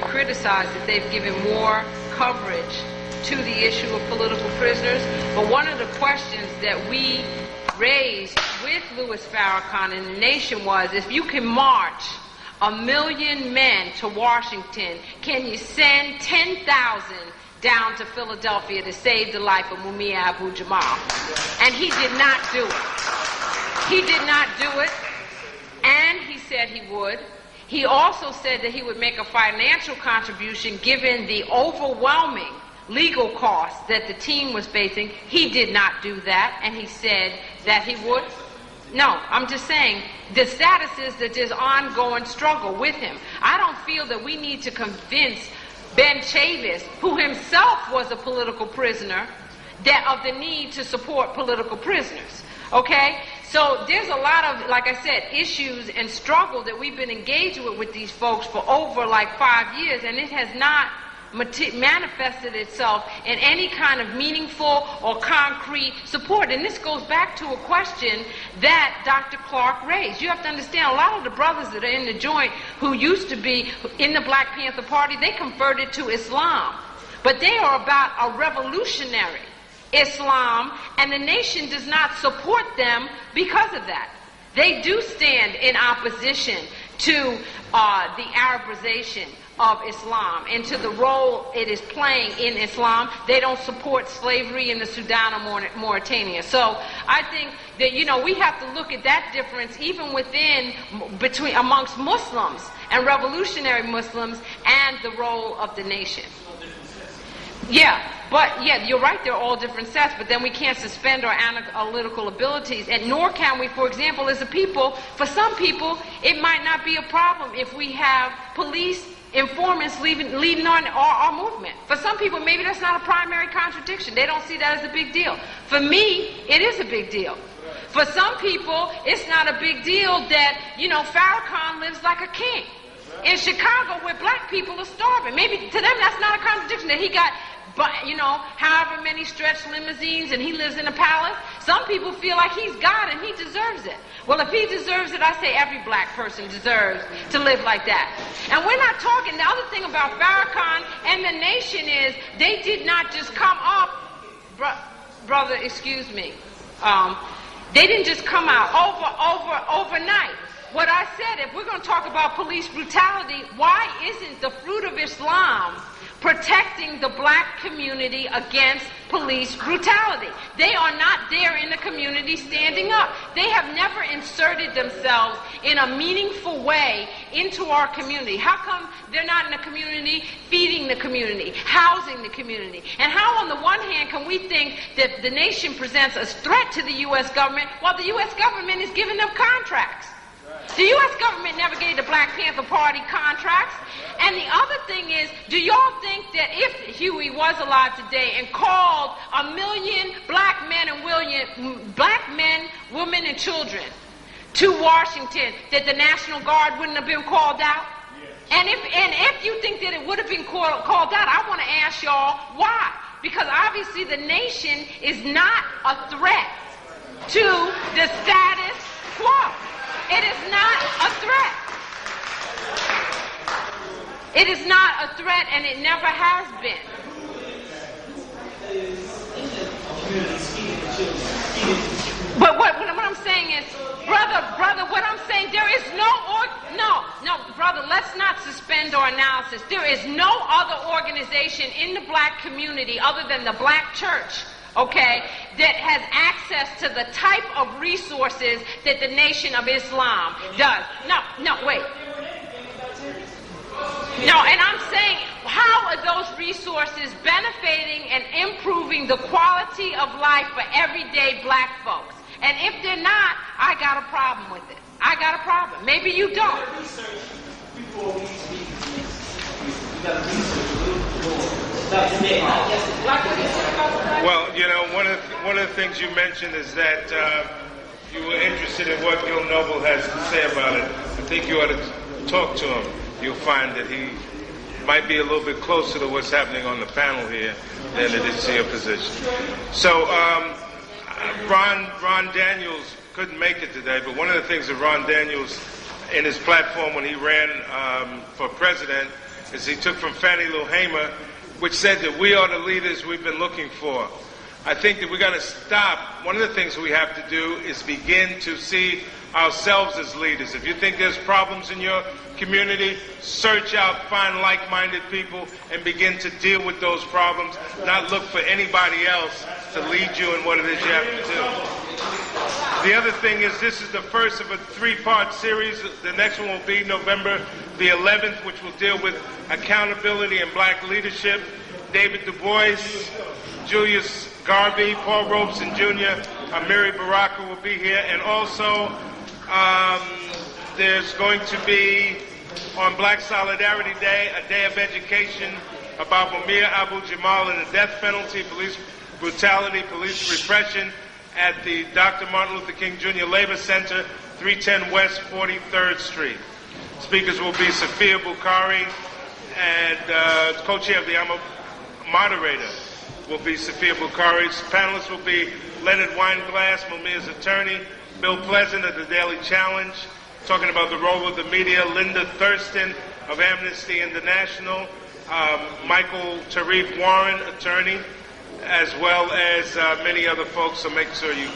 criticized that they've given more coverage to the issue of political prisoners. But one of the questions that we raised with Louis Farrakhan and the nation was, if you can march 1 million men to Washington, can you send 10,000 down to Philadelphia to save the life of Mumia Abu Jamal? And he did not do it. He did not do it, and he said he would. He also said that he would make a financial contribution given the overwhelming legal costs that the team was facing. He did not do that, and he said that he would. No, I'm just saying the status is that there's ongoing struggle with him. I don't feel that we need to convince Ben Chavis, who himself was a political prisoner, that of the need to support political prisoners. Okay? So there's a lot of, like I said, issues and struggle that we've been engaged with these folks for over 5 years, and it has not manifested itself in any kind of meaningful or concrete support. And this goes back to a question that Dr. Clarke raised. You have to understand, a lot of the brothers that are in the joint who used to be in the Black Panther Party, they converted to Islam. But they are about a revolutionary Islam, and the nation does not support them because of that. They do stand in opposition to the Arabization of Islam and to the role it is playing in Islam. They don't support slavery in the Sudan or Mauritania. So I think that, we have to look at that difference even amongst Muslims and revolutionary Muslims and the role of the nation. Yeah, you're right, they're all different sets, but then we can't suspend our analytical abilities, and nor can we, for example, as a people, for some people, it might not be a problem if we have police informants leading on our movement. For some people, maybe that's not a primary contradiction. They don't see that as a big deal. For me, it is a big deal. For some people, it's not a big deal that, Farrakhan lives like a king in Chicago where black people are starving. Maybe to them that's not a contradiction, that he got, however many stretched limousines and he lives in a palace. Some people feel like he's God and he deserves it. Well, if he deserves it, I say every black person deserves to live like that. And we're not talking, the other thing about Farrakhan and the nation is they did not just come up, brother, excuse me, they didn't just come out overnight. What I said, if we're going to talk about police brutality, why isn't the fruit of Islam protecting the black community against police brutality? They are not there in the community standing up. They have never inserted themselves in a meaningful way into our community. How come they're not in the community feeding the community, housing the community? And how on the one hand can we think that the nation presents a threat to the U.S. government while the U.S. government is giving them contracts? The U.S. government never gave the Black Panther Party contracts. And the other thing is, do y'all think that if Huey was alive today and called 1 million black men and women and children to Washington, that the National Guard wouldn't have been called out? And if you think that it would have been called out, I want to ask y'all why. Because obviously the nation is not a threat to the status quo. It is not a threat. It is not a threat, and it never has been. But what I'm saying is, brother, what I'm saying, there is no, brother, let's not suspend our analysis. There is no other organization in the black community other than the black church, okay, that has access to the type of resources that the Nation of Islam does. No, wait. No, and I'm saying, how are those resources benefiting and improving the quality of life for everyday black folks? And if they're not, I got a problem with it. I got a problem. Maybe you don't. Well, you know, one of the things you mentioned is that you were interested in what Gil Noble has to say about it. I think you ought to talk to him. You'll find that he might be a little bit closer to what's happening on the panel here than it is to your position. So, Ron Daniels couldn't make it today, but one of the things that Ron Daniels, in his platform when he ran for president, is he took from Fannie Lou Hamer, which said that we are the leaders we've been looking for. I think that we got to stop. One of the things we have to do is begin to see ourselves as leaders. If you think there's problems in your community, search out, find like-minded people, and begin to deal with those problems, not look for anybody else to lead you in what it is you have to do. The other thing is, this is the first of a three-part series. The next one will be November the 11th, which will deal with accountability and black leadership. David Du Bois, Julius Garvey, Paul Robeson Jr., Amiri Baraka will be here, and also there's going to be, on Black Solidarity Day, a day of education about Mumia Abu-Jamal and the death penalty, police brutality, police repression at the Dr. Martin Luther King Jr. Labor Center, 310 West 43rd Street. Speakers will be Sophia Bukhari, and co-chair of the moderator will be Sophia Bukhari. Panelists will be Leonard Weinglass, Mumia's attorney, Bill Pleasant of the Daily Challenge, talking about the role of the media, Linda Thurston of Amnesty International, Michael Tarif Warren, attorney, as well as many other folks, so make sure you